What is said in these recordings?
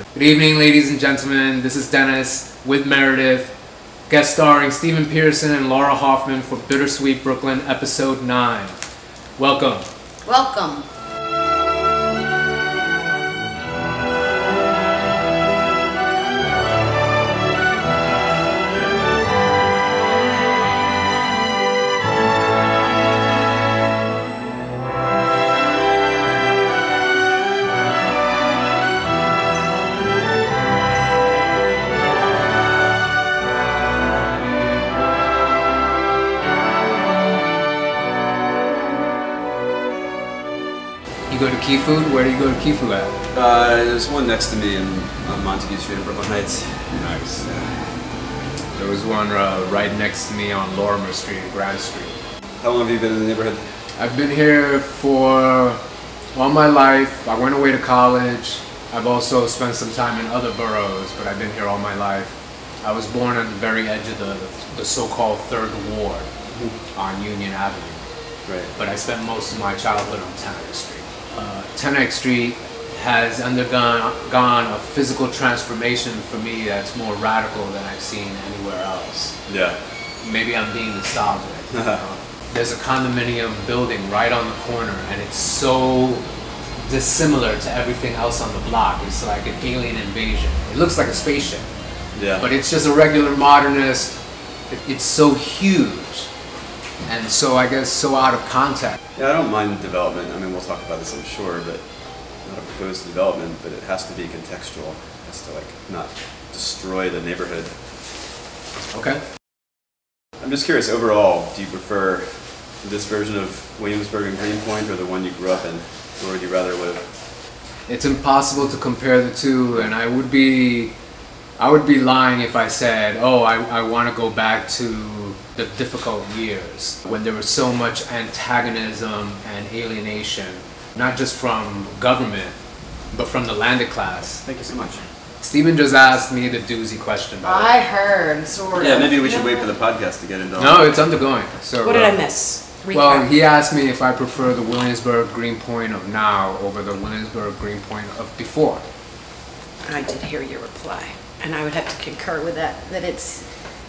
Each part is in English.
Good evening, ladies and gentlemen. This is Dennis with Meredith, guest starring Stephen Pierson and Laura Hoffman for Bittersweet Brooklyn, episode 9. Welcome. Welcome. You go to Key Food? Where do you go to Key Food at? There's one next to me on Montague Street in Brooklyn Heights. Nice. There was one right next to me on Lorimer Street, Grand Street. How long have you been in the neighborhood? I've been here for all my life. I went away to college. I've also spent some time in other boroughs, but I've been here all my life. I was born on the very edge of the so-called Third Ward on Union Avenue. Right. But I spent most of my childhood on TenEyck Street. TenEyck Street has undergone a physical transformation for me that's more radical than I've seen anywhere else. Yeah. Maybe I'm being nostalgic. There's a condominium building right on the corner, and it's so dissimilar to everything else on the block. It's like an alien invasion. It looks like a spaceship. Yeah. But it's just a regular modernist. It's so huge. And so I guess so out of context. Yeah, I don't mind development. I mean, we'll talk about this, I'm sure, but not opposed to development, but it has to be contextual. It has to, like, not destroy the neighborhood. Okay. I'm just curious, overall, do you prefer this version of Williamsburg and Greenpoint or the one you grew up in? Where would you rather live? It's impossible to compare the two, and I would be lying if I said, oh, I want to go back to the difficult years when there was so much antagonism and alienation, not just from government, but from the landed class. Thank you so much. Stephen just asked me the doozy question. I heard, sort of. Yeah, maybe we should wait for the podcast to get into all No, it's undergoing. So, What did I miss? Recap. Well, he asked me if I prefer the Williamsburg Greenpoint of now over the Williamsburg Greenpoint of before. I did hear your reply, and I would have to concur with that it's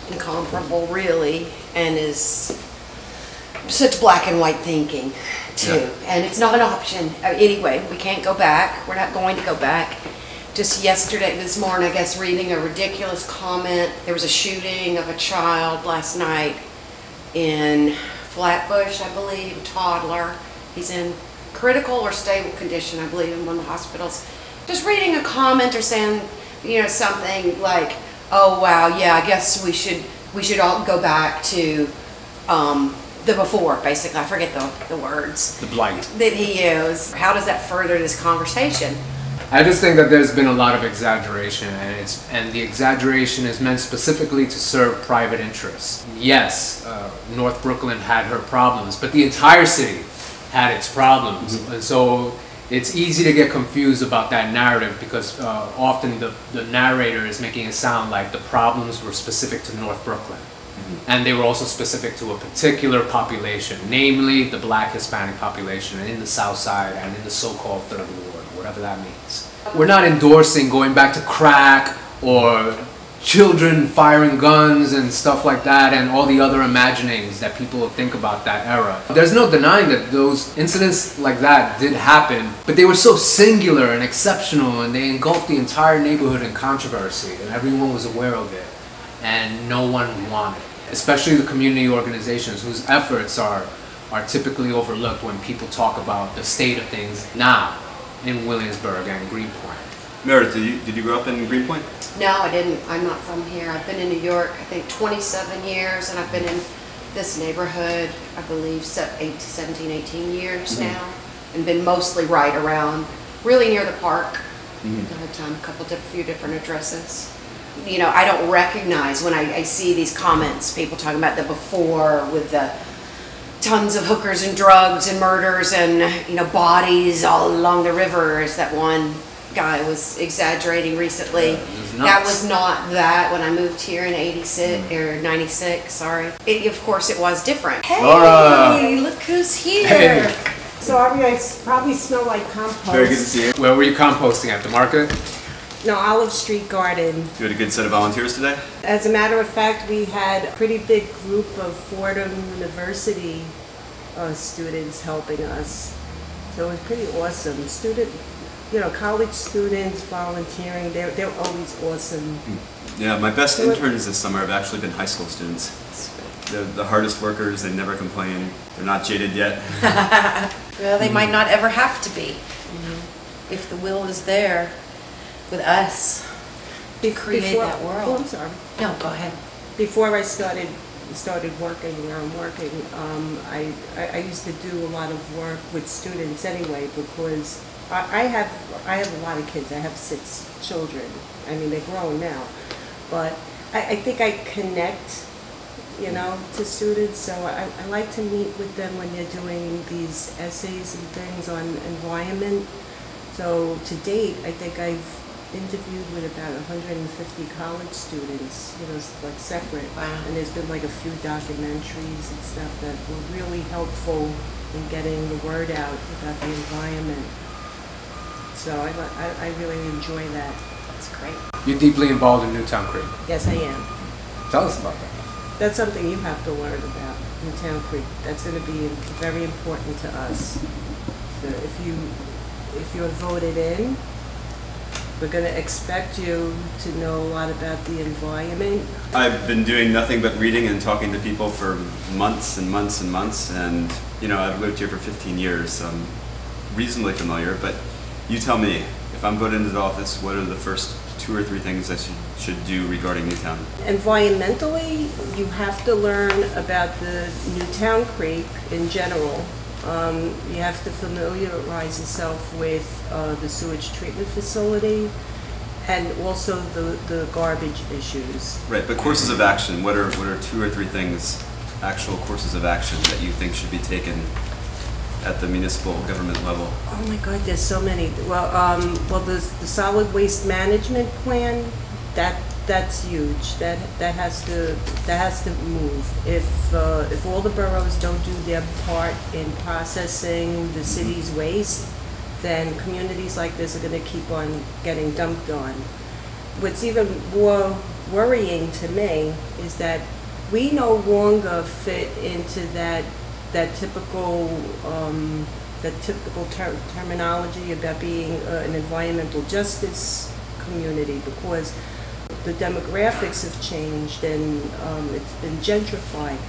incomparable, really, and is such black and white thinking, too. Yeah. And it's not an option. Anyway, we can't go back. We're not going to go back. Just this morning, I guess, reading a ridiculous comment. There was a shooting of a child last night in Flatbush, I believe, a toddler. He's in critical or stable condition, I believe, in one of the hospitals. Just reading a comment or saying, you know, something like, oh wow, yeah, I guess we should all go back to the before, basically. I forget the words. The blight. That he used. How does that further this conversation? I just think that there's been a lot of exaggeration, and the exaggeration is meant specifically to serve private interests. Yes, North Brooklyn had her problems, but the entire city had its problems, and so it's easy to get confused about that narrative because often the narrator is making it sound like the problems were specific to North Brooklyn. And they were also specific to a particular population, namely the Black Hispanic population in the South Side and in the so-called Third Ward, whatever that means. We're not endorsing going back to crack or children firing guns and stuff like that and all the other imaginings that people think about that era. There's no denying that those incidents like that did happen, but they were so singular and exceptional, and they engulfed the entire neighborhood in controversy, and everyone was aware of it, and no one wanted it. Especially the community organizations whose efforts are typically overlooked when people talk about the state of things now in Williamsburg and Greenpoint. Meredith, did you grow up in Greenpoint? No, I didn't. I'm not from here. I've been in New York, I think, 27 years, and I've been in this neighborhood, I believe, 17, 18 years now, and been mostly right around, really near the park. I've done a few different addresses. You know, I don't recognize when I see these comments, people talking about the before with the tons of hookers and drugs and murders and, you know, bodies all along the river, as that one guy was exaggerating recently. That was not that when I moved here in 86 or 96, sorry. Of course it was different. Hey, Laura. Look who's here. Hey. So I probably smell like compost. Very good to see you. Where were you composting at? The market? No, Olive Street Garden. You had a good set of volunteers today? As a matter of fact, we had a pretty big group of Fordham University students helping us. So it was pretty awesome. College students volunteering, they're always awesome. Yeah, my best interns this summer have actually been high school students. They're the hardest workers, they never complain, they're not jaded yet. Well, they might not ever have to be, if the will is there with us to create that world. Oh, I'm sorry. No, go ahead. Before I started working where I'm working, I used to do a lot of work with students anyway, because I have a lot of kids. I have 6 children. I mean, they're grown now, but I think I connect, to students. So I like to meet with them when they're doing these essays and things on environment. So to date, I think I've interviewed with about 150 college students, like separate. Wow. And there's been like a few documentaries and stuff that were really helpful in getting the word out about the environment. So I really enjoy that. That's great. You're deeply involved in Newtown Creek. Yes, I am. Tell us about that. That's something you have to learn about, Newtown Creek. That's going to be very important to us. So if you're voted in, we're going to expect you to know a lot about the environment. I've been doing nothing but reading and talking to people for months and months and months, and I've lived here for 15 years, so I'm reasonably familiar, but you tell me, if I'm voted into the office, what are the first 2 or 3 things I should do regarding Newtown? Environmentally, you have to learn about the Newtown Creek in general. You have to familiarize yourself with the sewage treatment facility and also the garbage issues. Right, but courses of action, what are 2 or 3 things, actual courses of action that you think should be taken at the municipal government level? Oh my God, there's so many. Well, the solid waste management plan, that's huge. That has to move. If all the boroughs don't do their part in processing the city's waste, then communities like this are going to keep on getting dumped on. What's even more worrying to me is that we no longer fit into that typical terminology about being an environmental justice community, because the demographics have changed and it's been gentrified.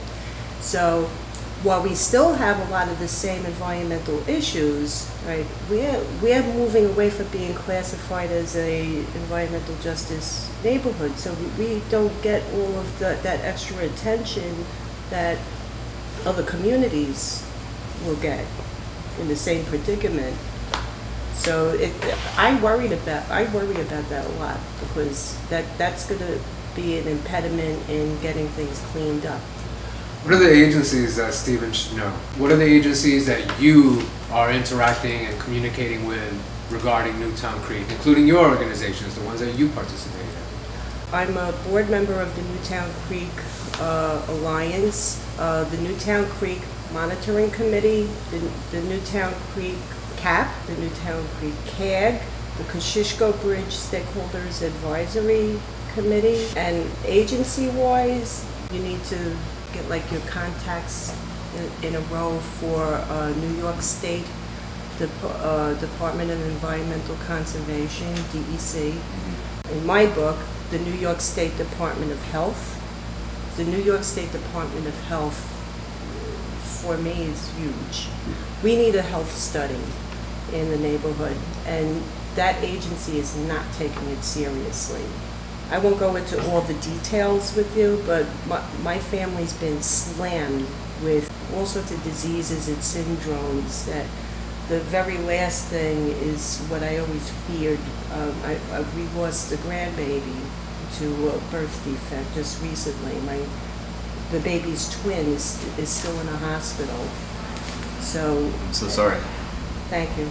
So while we still have a lot of the same environmental issues, right, we're moving away from being classified as a environmental justice neighborhood. So we don't get all of that extra attention that other communities will get in the same predicament. So I worry about that a lot, because that's going to be an impediment in getting things cleaned up. What are the agencies that Stephen should know? What are the agencies that you are interacting and communicating with regarding Newtown Creek, including your organizations, the ones that you participate in? I'm a board member of the Newtown Creek Alliance, the Newtown Creek Monitoring Committee, the Newtown Creek CAP, the Newtown Creek CAG, the Kosciuszko Bridge Stakeholders Advisory Committee, and agency-wise, you need to get like your contacts in a row for New York State Department of Environmental Conservation, DEC. In my book, the New York State Department of Health. The New York State Department of Health, for me, is huge. We need a health study in the neighborhood, and that agency is not taking it seriously. I won't go into all the details with you, but my family's been slammed with all sorts of diseases and syndromes that the very last thing is what I always feared. We lost a grandbaby to a birth defect just recently. The baby's twin is still in a hospital. So I'm so sorry. Thank you.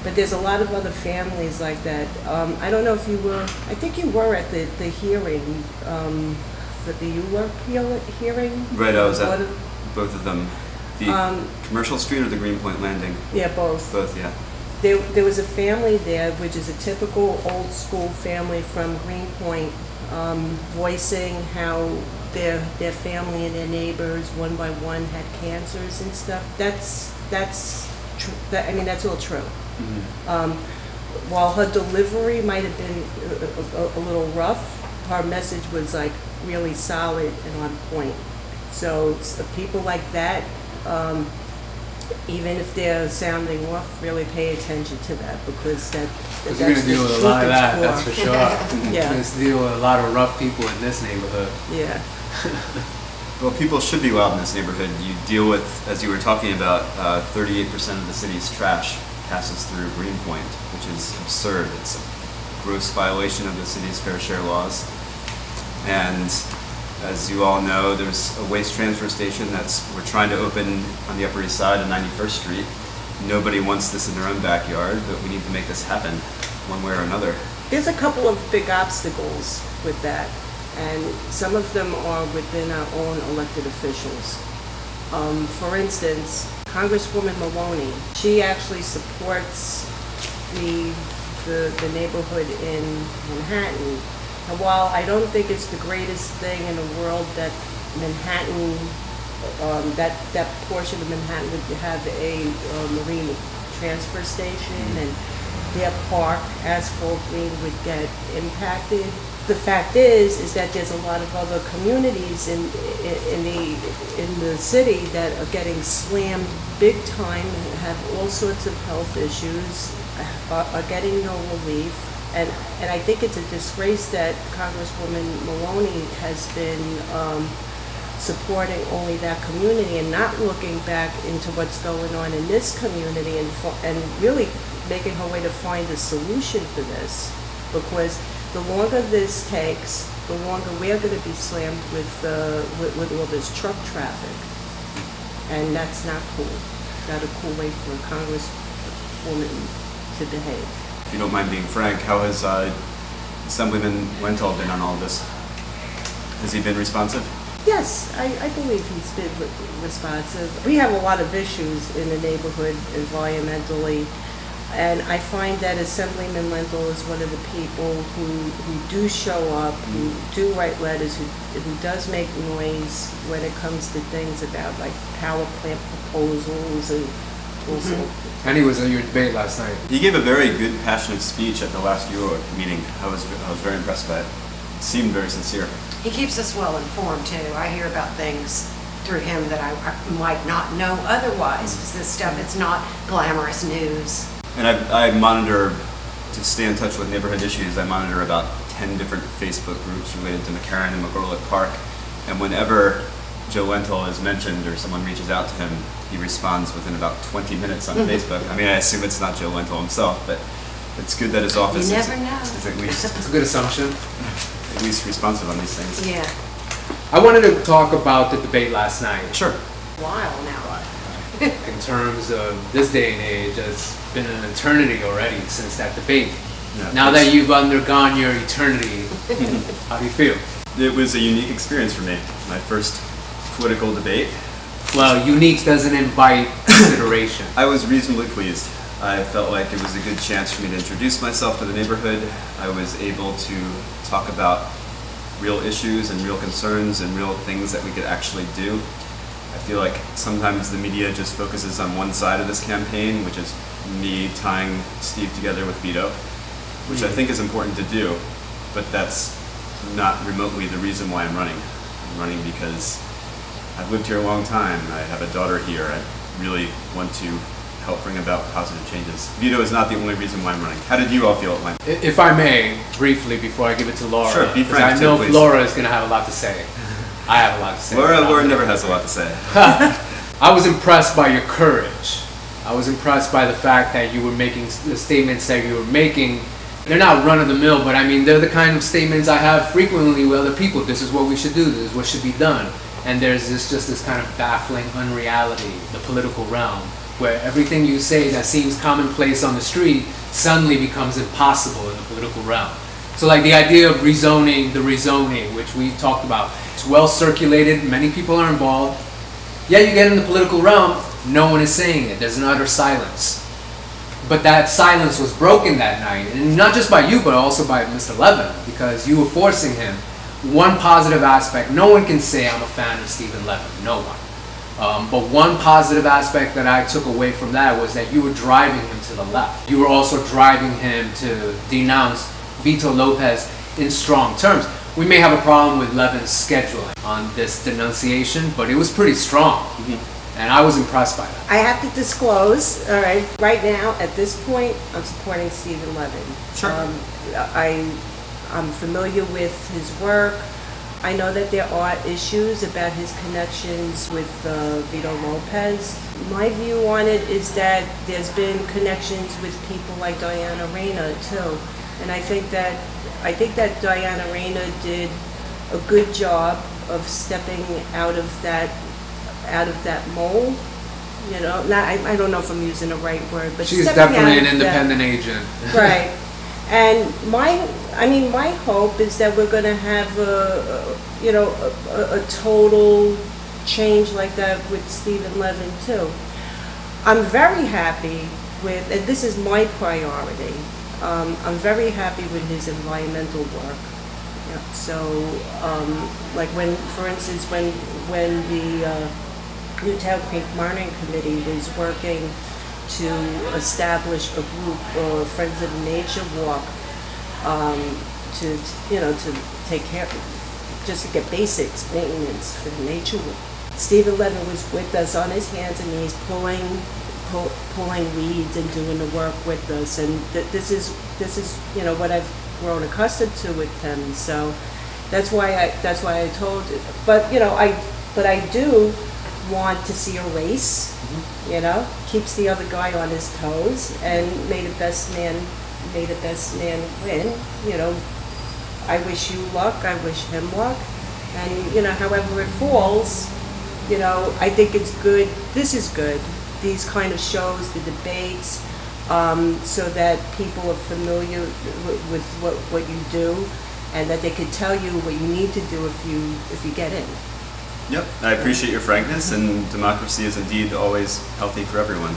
But there's a lot of other families like that. I don't know if you were, I think you were at the hearing, the ULURP hearing? Right, I was at both of them. The Commercial Street or the Greenpoint Landing? Yeah, both. Both, yeah. there was a family there, which is a typical old school family from Greenpoint, voicing how their family and their neighbors, one by one, had cancers and stuff. I mean, that's all true. While her delivery might have been a little rough, her message was like really solid and on point. So people like that, even if they're sounding off, really pay attention to that, because that's you're going to deal with a lot of that, that's for sure. Yeah. You're going to deal with a lot of rough people in this neighborhood. Yeah. Well, people should be wild in this neighborhood. You deal with, as you were talking about, 38% of the city's trash passes through Greenpoint, which is absurd. It's a gross violation of the city's fair share laws. And as you all know, there's a waste transfer station we're trying to open on the Upper East Side of 91st Street. Nobody wants this in their own backyard, but we need to make this happen one way or another. There's a couple of big obstacles with that, and some of them are within our own elected officials. For instance, Congresswoman Maloney, she actually supports the neighborhood in Manhattan. And while I don't think it's the greatest thing in the world that Manhattan, that portion of Manhattan would have a marine transfer station and their park, Asphalt Green, would get impacted. The fact is that there's a lot of other communities in the city that are getting slammed big time, have all sorts of health issues, are getting no relief. And I think it's a disgrace that Congresswoman Maloney has been supporting only that community and not looking back into what's going on in this community and really making her way to find a solution for this. Because the longer this takes, the longer we're going to be slammed with all this truck traffic. And that's not cool. Not a cool way for a Congresswoman to behave. If you don't mind being frank, how has Assemblyman Wentall been on all of this? Has he been responsive? Yes, I believe he's been responsive. We have a lot of issues in the neighborhood environmentally, and I find that Assemblyman Wentall is one of the people who do show up, who do write letters, who does make noise when it comes to things about like power plant proposals and also. And he was at your debate last night. He gave a very good, passionate speech at the last UOC meeting. I was very impressed by it. It seemed very sincere. He keeps us well informed too. I hear about things through him that I might not know otherwise. This stuff, it's not glamorous news. And I monitor, to stay in touch with neighborhood issues, I monitor about 10 different Facebook groups related to McCarran and McGorlick Park. And whenever Joe Wentall is mentioned or someone reaches out to him, he responds within about 20 minutes on Facebook. I mean, I assume it's not Joe Wentall himself, but it's good that his office You never know. is at least It's a good assumption. at least responsive on these things. Yeah. I wanted to talk about the debate last night. Sure. While now. In terms of this day and age, it's been an eternity already since that debate. Yeah, Now that you've undergone your eternity, how do you feel? It was a unique experience for me. My first political debate. Well, unique doesn't invite consideration. I was reasonably pleased. I felt like it was a good chance for me to introduce myself to the neighborhood. I was able to talk about real issues and real concerns and real things that we could actually do. I feel like sometimes the media just focuses on one side of this campaign, which is me tying Steve together with Vito, which I think is important to do, but that's not remotely the reason why I'm running. I'm running because I've lived here a long time. I have a daughter here. I really want to help bring about positive changes. Vito is not the only reason why I'm running. How did you all feel it went? If I may, briefly, before I give it to Laura, Sure, be 'cause frank I know too, please. Laura is going to have a lot to say. I have a lot to say. Laura never has a lot to say. I was impressed by your courage. I was impressed by the fact that you were making the statements that you were making. They're not run-of-the-mill, but I mean, they're the kind of statements I have frequently with other people. This is what we should do. This is what should be done. And there's just this kind of baffling unreality, the political realm, where everything you say that seems commonplace on the street suddenly becomes impossible in the political realm. So like the idea of rezoning, the rezoning, which we've talked about, it's well circulated, many people are involved. Yeah, you get in the political realm, no one is saying it, there's an utter silence. But that silence was broken that night, and not just by you, but also by Mr. Levin, because you were forcing him. One positive aspect, no one can say I'm a fan of Stephen Levin, no one. But one positive aspect that I took away from that was that you were driving him to the left. You were also driving him to denounce Vito Lopez in strong terms. We may have a problem with Levin's scheduling on this denunciation, but it was pretty strong. And I was impressed by that. I have to disclose, all right, right now, at this point, I'm supporting Stephen Levin. Sure. I'm familiar with his work. I know that there are issues about his connections with Vito Lopez. My view on it is that there's been connections with people like Diana Reyna too. And I think that Diana Reyna did a good job of stepping out of that mold. You know, I don't know if I'm using the right word, but she's definitely an independent agent. Right. And my hope is that we're going to have a total change like that with Stephen Levin too. I'm very happy with, and this is my priority, I'm very happy with his environmental work. Yeah. So, like for instance, when the Newtown Creek Monitoring Committee was working to establish a group, Friends of Nature Walk, to take care, just to get basics maintenance for the nature walk. Stephen Levin was with us on his hands and knees, pulling weeds and doing the work with us, and this is what I've grown accustomed to with him. So that's why I told you. But I do want to see a race. Keeps the other guy on his toes, and may the best man win. I wish you luck, I wish him luck, and however it falls, I think it's good. This is good. These kind of shows, the debates, so that people are familiar with what you do, and that they can tell you what you need to do if you get in. Yep, I appreciate your frankness, and democracy is indeed always healthy for everyone,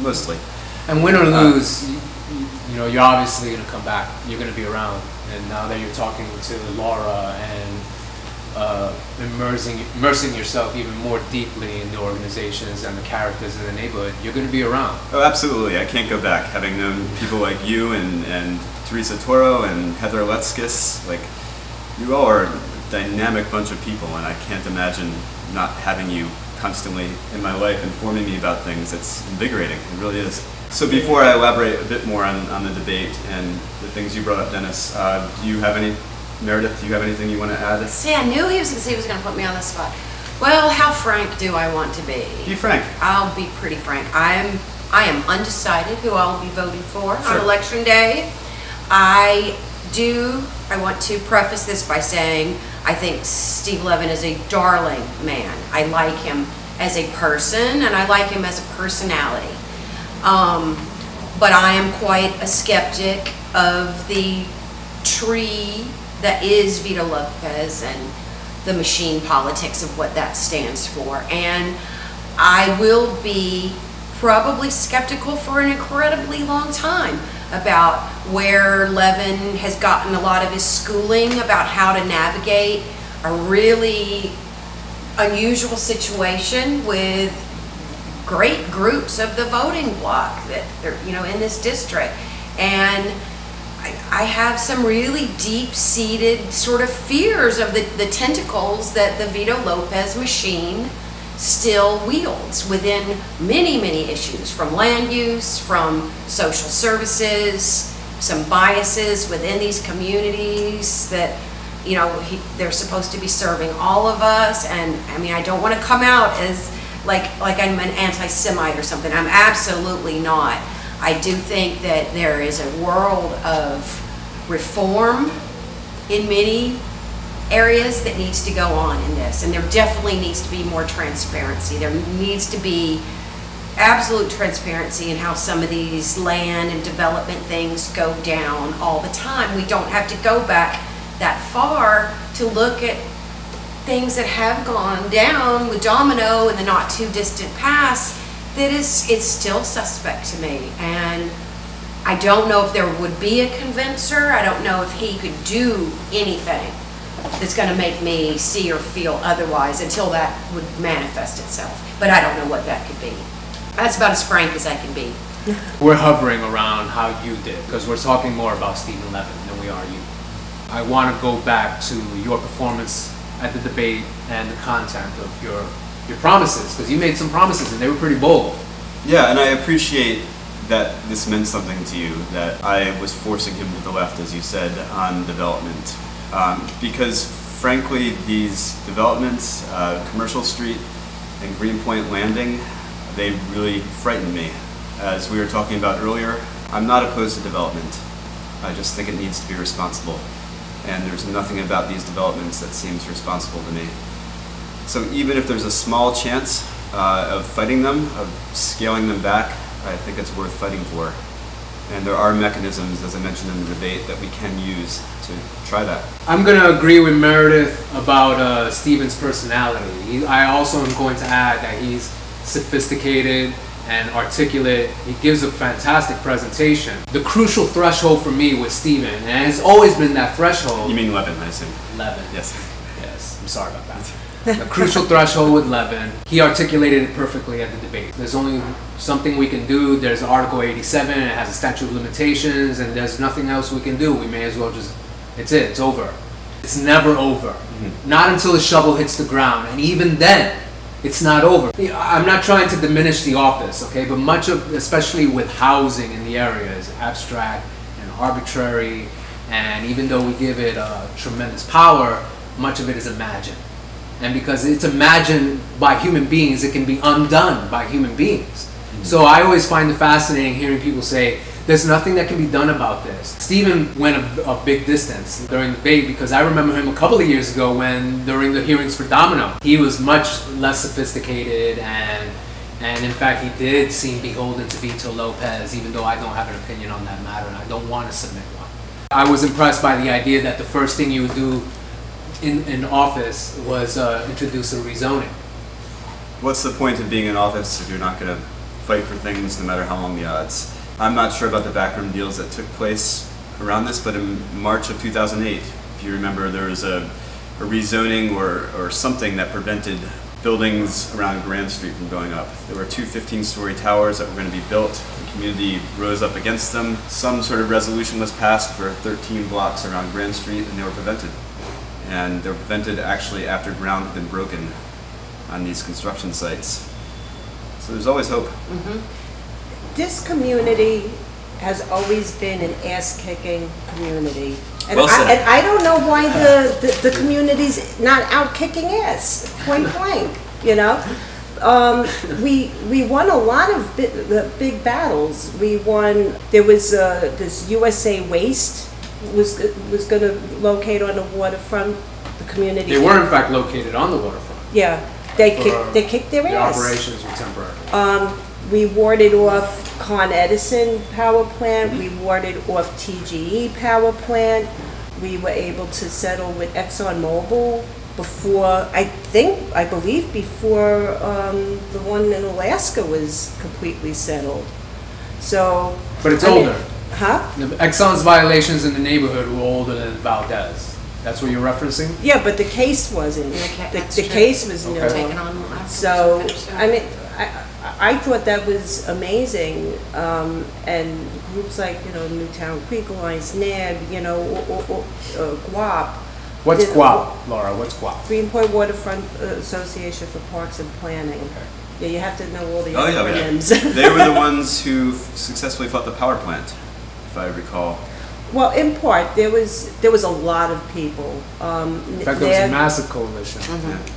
mostly. And win or lose, you're obviously going to come back. You're going to be around. And now that you're talking to Laura and immersing yourself even more deeply in the organizations and the characters in the neighborhood, you're going to be around. Oh, absolutely. I can't go back. Having known people like you and Teresa Toro and Heather Letskis, like, you all are a dynamic bunch of people, and I can't imagine not having you constantly in my life informing me about things. It's invigorating. It really is. So before I elaborate a bit more on the debate and the things you brought up, Dennis, Meredith, do you have anything you want to add? See, I knew he was going to put me on the spot. Well, how frank do I want to be? Be frank. I'll be pretty frank. I am undecided who I'll be voting for on election day. I want to preface this by saying I think Steve Levin is a darling man. I like him as a person, and I like him as a personality. But I am quite a skeptic of the tree that is Vito Lopez and the machine politics of what that stands for. And I will be probably skeptical for an incredibly long time about where Levin has gotten a lot of his schooling about how to navigate a really unusual situation with great groups of the voting bloc that are, in this district. And I have some really deep-seated sort of fears of the tentacles that the Vito Lopez machine still wields within many, many issues, from land use, from social services, some biases within these communities that, they're supposed to be serving all of us. And I don't want to come out as like I'm an anti-Semite or something. I'm absolutely not. I do think that there is a world of reform in many areas that needs to go on in this, and there definitely needs to be more transparency. There needs to be absolute transparency in how some of these land and development things go down all the time. We don't have to go back that far to look at things that have gone down with Domino in the not too distant past it's still suspect to me, and I don't know if there would be a convincer. I don't know if he could do anything that's going to make me see or feel otherwise until that would manifest itself. But I don't know what that could be. That's about as frank as I can be. We're hovering around how you did, because we're talking more about Stephen Levin than we are you. I want to go back to your performance at the debate and the content of your promises, because you made some promises and they were pretty bold. Yeah, and I appreciate that this meant something to you, that I was forcing him to the left, as you said, on development. Because frankly, these developments, Commercial Street and Greenpoint Landing, they really frightened me. As we were talking about earlier, I'm not opposed to development. I just think it needs to be responsible. And there's nothing about these developments that seems responsible to me. So even if there's a small chance of fighting them, of scaling them back, I think it's worth fighting for. And there are mechanisms, as I mentioned in the debate, that we can use to try that. I'm going to agree with Meredith about Stephen's personality. I also am going to add that he's sophisticated and articulate. He gives a fantastic presentation. The crucial threshold for me was Stephen, and it's always been that threshold. You mean Levin, I assume? Levin. Yes. Yes, I'm sorry about that. The crucial threshold with Levin, he articulated it perfectly at the debate. There's only something we can do. There's Article 87, it has a statute of limitations, and there's nothing else we can do. We may as well just, it's it, it's over. It's never over. Not until the shovel hits the ground, and even then, it's not over. I'm not trying to diminish the office, okay, but much of, especially with housing in the area, is abstract and arbitrary, and even though we give it tremendous power, much of it is imagined. And because it's imagined by human beings, it can be undone by human beings. So I always find it fascinating hearing people say, there's nothing that can be done about this. Stephen went a big distance during the debate, because I remember him a couple of years ago when, during the hearings for Domino, he was much less sophisticated, and in fact he did seem beholden to Vito Lopez, even though I don't have an opinion on that matter and I don't want to submit one. I was impressed by the idea that the first thing you would do in office was introduce a rezoning. What's the point of being in office if you're not going to fight for things no matter how long the odds? I'm not sure about the backroom deals that took place around this, but in March of 2008, if you remember, there was a rezoning or something that prevented buildings around Grand Street from going up. There were two 15-story towers that were going to be built. The community rose up against them. Some sort of resolution was passed for 13 blocks around Grand Street, and they were prevented. And they were prevented actually after ground had been broken on these construction sites. So there's always hope. This community has always been an ass-kicking community. And, Well said. I don't know why the community's not out kicking ass, point blank, you know? We won a lot of big battles. We won, there was this USA Waste was going to locate on the waterfront. The community. They were in fact located on the waterfront. Yeah, they kicked their ass. The operations were temporary. We warded off Con Edison power plant. We warded off TGE power plant. We were able to settle with ExxonMobil before, I believe before the one in Alaska was completely settled. So. But it's older. Huh? Exxon's violations in the neighborhood were older than Valdez. That's what you're referencing? Yeah, but the case wasn't. The case was new. So, I mean, I thought that was amazing. And groups like, you know, Newtown Creek Alliance, NAB, you know, GWAPP. What's GWAPP, Laura? What's GWAPP? Greenpoint Waterfront Association for Parks and Planning. Okay. Yeah, you have to know all the Oh, acronyms. yeah. They were the ones who successfully fought the power plant, if I recall. Well, in part, there was a lot of people. In fact, there was a massive coalition.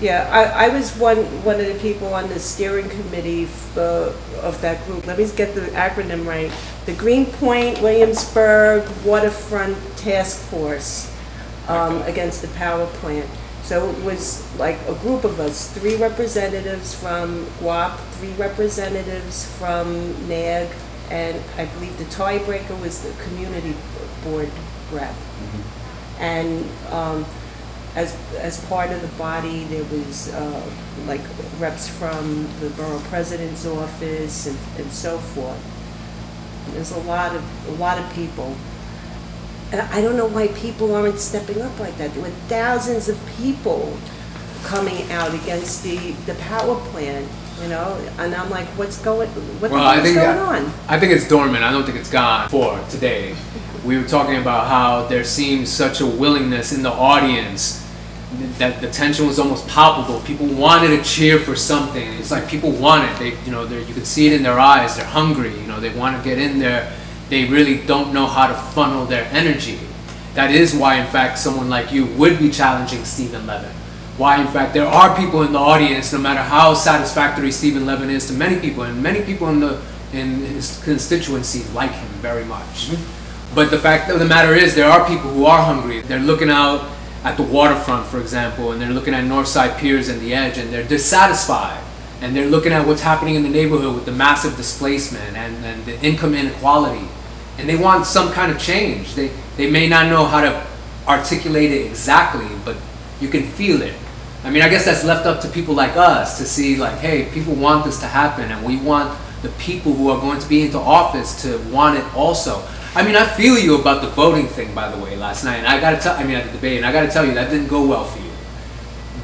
Yeah, I was one of the people on the steering committee of that group. Let me get the acronym right. The Greenpoint, Williamsburg Waterfront Task Force against the power plant. So it was like a group of us, 3 representatives from GWAPP, 3 representatives from NAG, and I believe the tiebreaker was the community board rep. And as part of the body, there was like reps from the borough president's office and so forth. There's a lot of people. And I don't know why people aren't stepping up like that. There were thousands of people coming out against the power plant, you know, and I'm like, what's going on? I think it's dormant. I don't think it's gone for today. We were talking about how there seems such a willingness in the audience that the tension was almost palpable. People wanted to cheer for something. It's like people want it. They, you know, you could see it in their eyes. They're hungry. You know, they want to get in there. They really don't know how to funnel their energy. That is why, in fact, someone like you would be challenging Stephen Levin. Why, in fact, there are people in the audience, no matter how satisfactory Stephen Levin is to many people, and many people in his constituency like him very much. But the fact of the matter is, there are people who are hungry. They're looking out at the waterfront, for example, and they're looking at Northside Piers and the Edge, and they're dissatisfied. And they're looking at what's happening in the neighborhood with the massive displacement and the income inequality. And they want some kind of change. They may not know how to articulate it exactly, but you can feel it. I mean, I guess that's left up to people like us to see, like, hey, people want this to happen, and we want the people who are going to be into office to want it also. I mean, I feel you about the voting thing, by the way, last night. And I gotta tell, I mean, at the debate, and I gotta tell you, that didn't go well for you.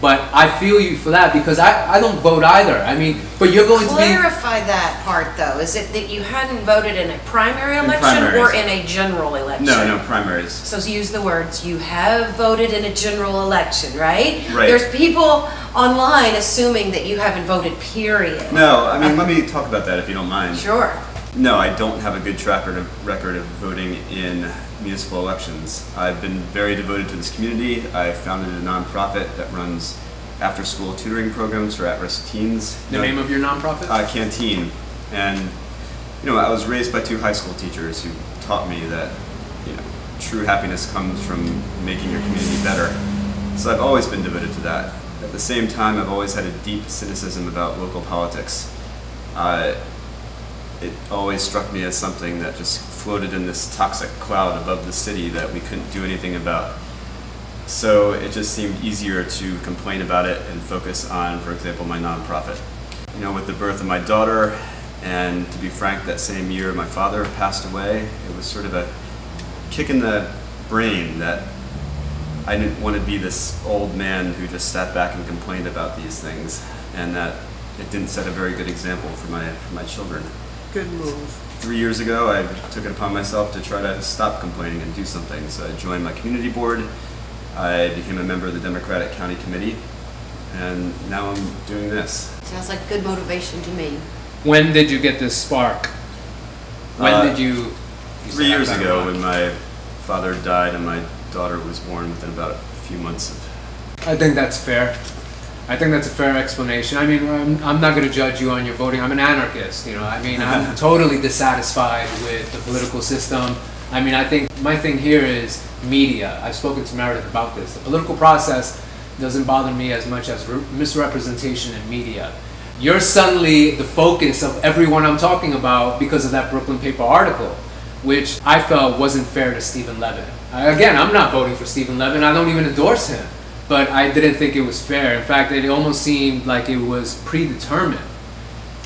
But I feel you for that, because I don't vote either. I mean, but you're going to be... Clarify that part, though. Is it that you hadn't voted in a primary election or in a general election? No, primaries. So use the words, you have voted in a general election, right? Right. There's people online assuming that you haven't voted, period. No, I mean, let me talk about that if you don't mind. Sure. No, I don't have a good record of voting in municipal elections. I've been very devoted to this community. I founded a nonprofit that runs after-school tutoring programs for at-risk teens. The name of your nonprofit? Canteen. And, you know, I was raised by 2 high school teachers who taught me that, you know, true happiness comes from making your community better. So I've always been devoted to that. At the same time, I've always had a deep cynicism about local politics. It always struck me as something that just floated in this toxic cloud above the city that we couldn't do anything about. So it just seemed easier to complain about it and focus on, for example, my nonprofit. You know, with the birth of my daughter, and to be frank, that same year my father passed away, it was sort of a kick in the brain that I didn't want to be this old man who just sat back and complained about these things, and that it didn't set a very good example for my children. Good move. 3 years ago, I took it upon myself to try to stop complaining and do something. So I joined my community board. I became a member of the Democratic County Committee, and now I'm doing this. Sounds like good motivation to me. When did you get this spark? When did you 3 years ago, when my father died and my daughter was born within about a few months of... I think that's fair. I think that's a fair explanation. I mean, I'm not going to judge you on your voting. I'm an anarchist, you know. I mean, I'm totally dissatisfied with the political system. I mean, I think my thing here is media. I've spoken to Meredith about this. The political process doesn't bother me as much as misrepresentation in media. You're suddenly the focus of everyone I'm talking about because of that Brooklyn paper article, which I felt wasn't fair to Stephen Levin. Again, I'm not voting for Stephen Levin. I don't even endorse him. But I didn't think it was fair. In fact, it almost seemed like it was predetermined.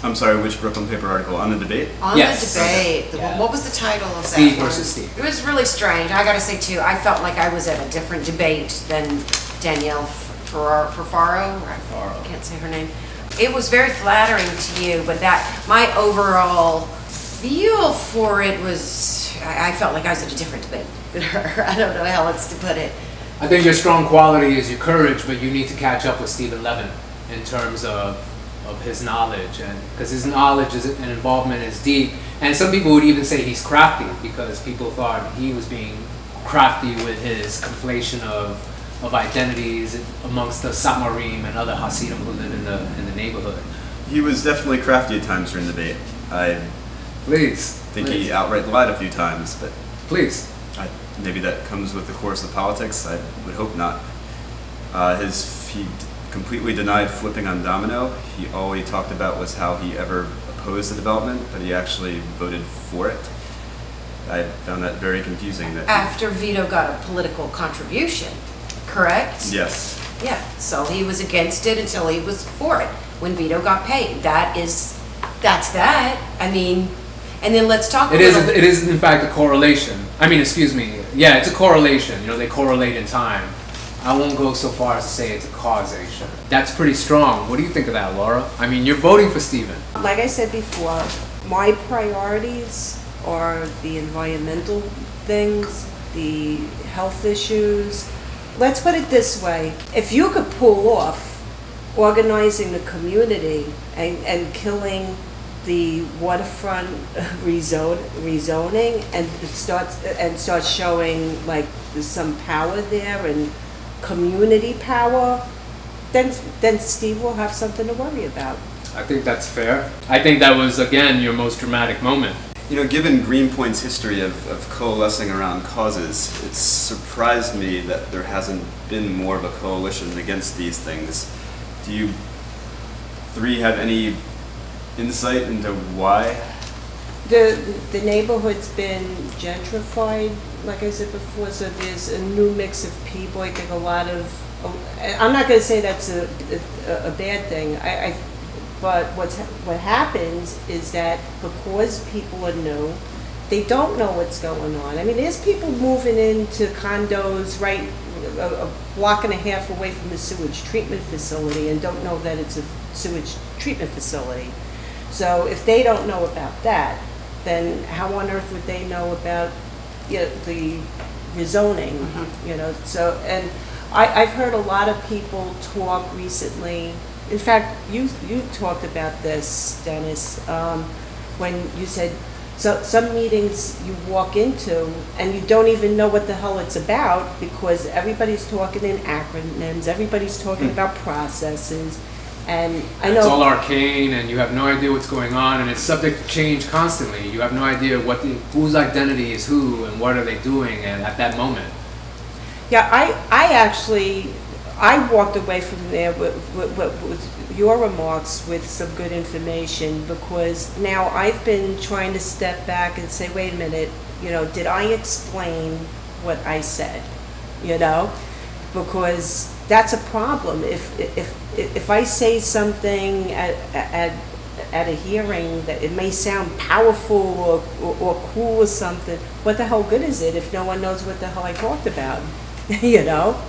I'm sorry, which Brooklyn paper article? On the debate? On Yes. the debate. Yeah. What was the title of that Steve one? versus Steve. It was really strange. I gotta say too, I felt like I was at a different debate than Danielle Ferraro. I can't say her name. It was very flattering to you, but that my overall feel for it was, I felt like I was at a different debate than her. I don't know how else to put it. I think your strong quality is your courage, but you need to catch up with Stephen Levin in terms of his knowledge, and because his knowledge and involvement is deep. And some people would even say he's crafty, because people thought he was being crafty with his conflation of identities amongst the Satmarim and other Hasidim who live in the neighborhood. He was definitely crafty at times during the debate. I think he outright lied a few times, but please. Maybe that comes with the course of politics. I would hope not. He completely denied flipping on Domino. All he talked about was how he ever opposed the development, but he actually voted for it. I found that very confusing. That after Vito got a political contribution. correct? Yes. Yeah, so he was against it until he was for it, when Vito got paid. That's that. I mean, and then let's talk It is in fact a correlation. I mean, excuse me. Yeah, it's a correlation. You know, they correlate in time. I won't go so far as to say it's a causation. That's pretty strong. What do you think of that, Laura? I mean, you're voting for Stephen. Like I said before, my priorities are the environmental things, the health issues. Let's put it this way. If you could pull off organizing the community and killing the waterfront rezoning and start showing like there's some power there and community power, then Steve will have something to worry about. I think that's fair. I think that was, again, your most dramatic moment. You know, given Greenpoint's history of coalescing around causes, it's surprised me that there hasn't been more of a coalition against these things. Do you three have any insight into why? The neighborhood's been gentrified, like I said before, so there's a new mix of people. I think a lot of, I'm not going to say that's a bad thing. But what happens is that because people are new, they don't know what's going on. I mean, there's people moving into condos right a block and a half away from the sewage treatment facility and don't know that it's a sewage treatment facility. So if they don't know about that, then how on earth would they know about, you know, the rezoning? You know, so, and I've heard a lot of people talk recently. In fact, you talked about this, Dennis, when you said some meetings you walk into and you don't even know what the hell it's about because everybody's talking in acronyms, everybody's talking about processes, and I know it's all arcane, and you have no idea what's going on, and it's subject to change constantly. You have no idea whose identity is who and what are they doing, and at that moment. Yeah, I walked away from there with your remarks with some good information, because now I've been trying to step back and say, wait a minute, you know, did I explain what I said? You know, because that's a problem. If I say something at a hearing that it may sound powerful or cool or something, what the hell good is it if no one knows what the hell I talked about? You know?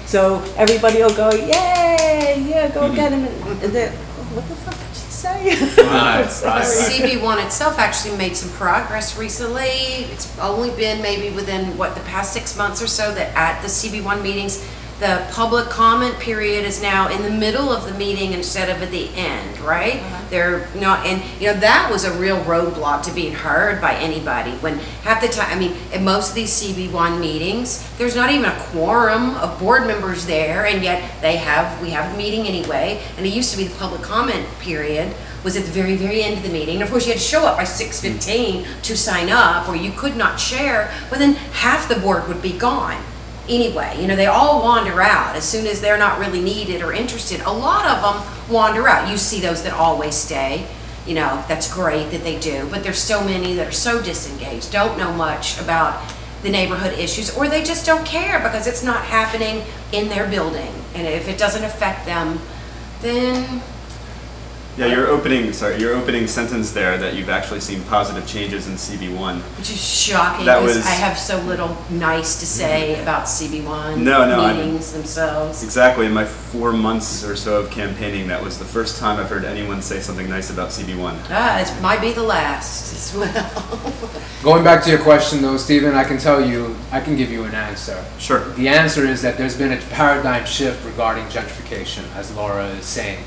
So everybody will go, yay, yeah, go get him. And then, what the fuck did she say? CB1 itself actually made some progress recently. It's only been maybe within, the past 6 months or so that at the CB1 meetings, the public comment period is now in the middle of the meeting instead of at the end, right? They're not, and you know, that was a real roadblock to being heard by anybody. When half the time, I mean, at most of these CB1 meetings, there's not even a quorum of board members there, and yet we have the meeting anyway. And it used to be the public comment period was at the very, very end of the meeting. And of course, you had to show up by 6:15 to sign up, or you could not share. But then half the board would be gone. Anyway, you know, they all wander out as soon as they're not really needed or interested. A lot of them wander out. You see those that always stay. You know, that's great that they do. But there's so many that are so disengaged, don't know much about the neighborhood issues, or they just don't care because it's not happening in their building. And if it doesn't affect them, then... Yeah, your opening sentence there, that you've actually seen positive changes in CB1. Which is shocking, that because was, I have so little nice to say about CB1 meetings themselves. Exactly. In my 4 months or so of campaigning, that was the first time I've heard anyone say something nice about CB1. It might be the last as well. Going back to your question though, Stephen, I can give you an answer. Sure. The answer is that there's been a paradigm shift regarding gentrification, as Laura is saying.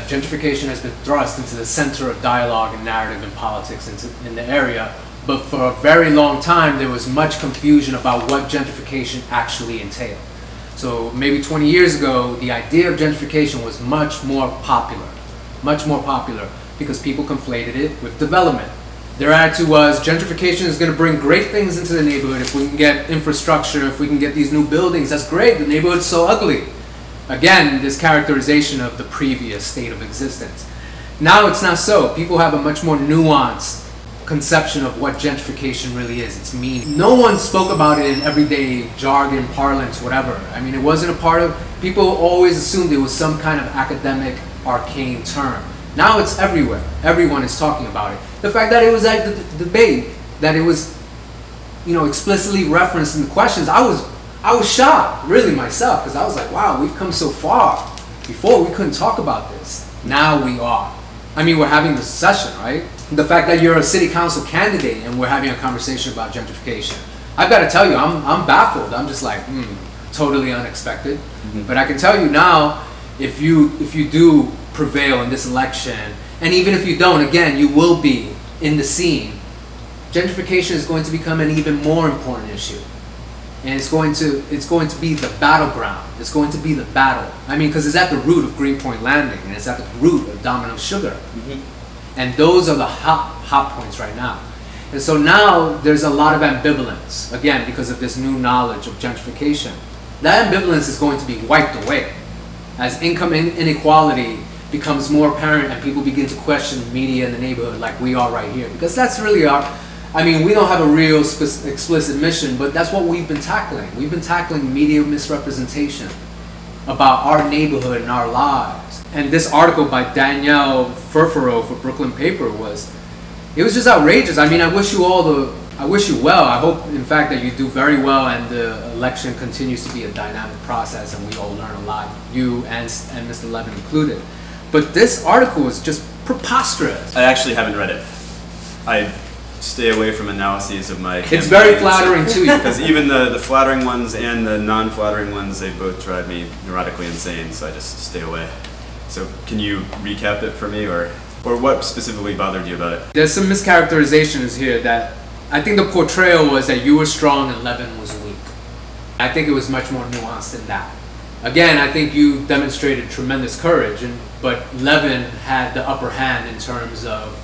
Gentrification has been thrust into the center of dialogue and narrative and politics in the area, but for a very long time there was much confusion about what gentrification actually entailed. So maybe 20 years ago, the idea of gentrification was much more popular because people conflated it with development. Their attitude was gentrification is going to bring great things into the neighborhood. If we can get infrastructure, if we can get these new buildings, that's great. The neighborhood's so ugly. Again, this characterization of the previous state of existence. Now it's not so. People have a much more nuanced conception of what gentrification really is, its meaning. No one spoke about it in everyday jargon, parlance, whatever. I mean, it wasn't a part of, people always assumed it was some kind of academic, arcane term. Now it's everywhere. Everyone is talking about it. The fact that it was at the debate, that it was, you know, explicitly referenced in the questions, I was shocked, really, myself, because I was like, wow, we've come so far. Before, we couldn't talk about this. Now we are. I mean, we're having this session, right? The fact that you're a city council candidate and we're having a conversation about gentrification. I've got to tell you, I'm baffled. I'm just like, totally unexpected. But I can tell you now, if you do prevail in this election, and even if you don't, again, you will be in the scene. Gentrification is going to become an even more important issue. And it's going to be the battleground. It's going to be the battle. I mean, because it's at the root of Greenpoint Landing, and it's at the root of Domino Sugar. And those are the hot points right now. And so now there's a lot of ambivalence, again, because of this new knowledge of gentrification. That ambivalence is going to be wiped away as income inequality becomes more apparent and people begin to question media in the neighborhood like we are right here. Because that's really our, I mean, we don't have a real explicit mission, but that's what we've been tackling. We've been tackling media misrepresentation about our neighborhood and our lives. And this article by Danielle Furfuro for Brooklyn Paper it was just outrageous. I mean, I wish you well. I hope, in fact, that you do very well and the election continues to be a dynamic process and we all learn a lot, you and Mr. Levin included. But this article was just preposterous. I actually haven't read it. I stay away from analyses of my campaign. It's very flattering to you. Because even the flattering ones and the non-flattering ones, they both drive me neurotically insane, so I just stay away. So can you recap it for me, or what specifically bothered you about it? There's some mischaracterizations here that I think the portrayal was that you were strong and Levin was weak. I think it was much more nuanced than that. Again, I think you demonstrated tremendous courage, but Levin had the upper hand in terms of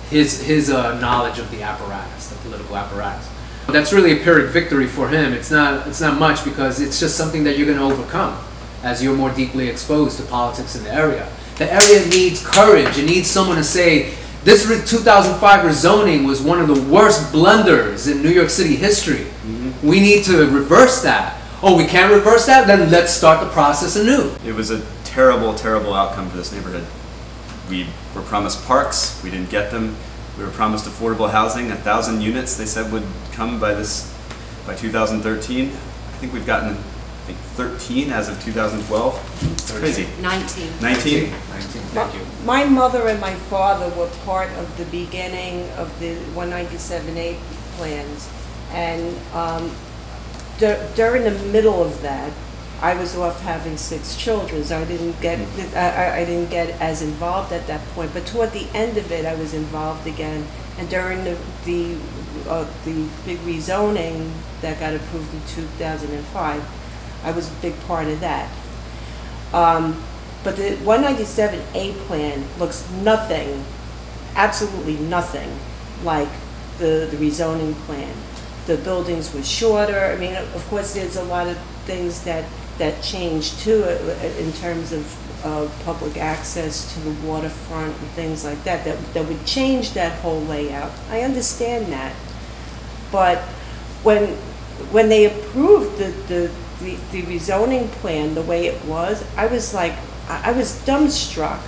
his knowledge of the apparatus, the political apparatus. That's really a Pyrrhic victory for him. It's not much because it's just something that you're going to overcome as you're more deeply exposed to politics in the area. The area needs courage. It needs someone to say, this 2005 rezoning was one of the worst blunders in New York City history. We need to reverse that. Oh, we can't reverse that? Then let's start the process anew. It was a terrible, terrible outcome for this neighborhood. We were promised parks, we didn't get them. We were promised affordable housing, 1,000 units they said would come by 2013. I think we've gotten 13 as of 2012. It's crazy. 19. 19? 19, thank you. My mother and my father were part of the beginning of the 197A plans, and during the middle of that, I was off having 6 children, so I didn't get as involved at that point. But toward the end of it, I was involved again. And during the big rezoning that got approved in 2005, I was a big part of that. But the 197A plan looks nothing, absolutely nothing like the rezoning plan. The buildings were shorter. I mean, of course, there's a lot of things that changed too in terms of public access to the waterfront and things like that would change that whole layout. I understand that, but when they approved the rezoning plan the way it was, I was dumbstruck.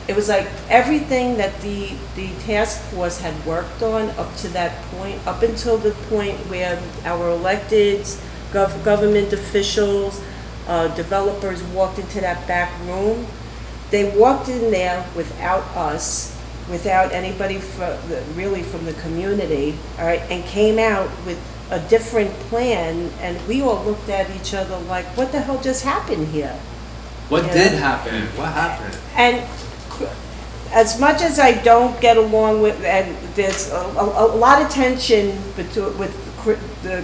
It was like everything that the task force had worked on up to that point, up until the point where our electeds, government officials, developers walked into that back room. They walked in there without us, without anybody really from the community, all right, and came out with a different plan, and we all looked at each other like, what the hell just happened here? What did happen? What happened? And as much as I don't get along with, and there's a lot of tension with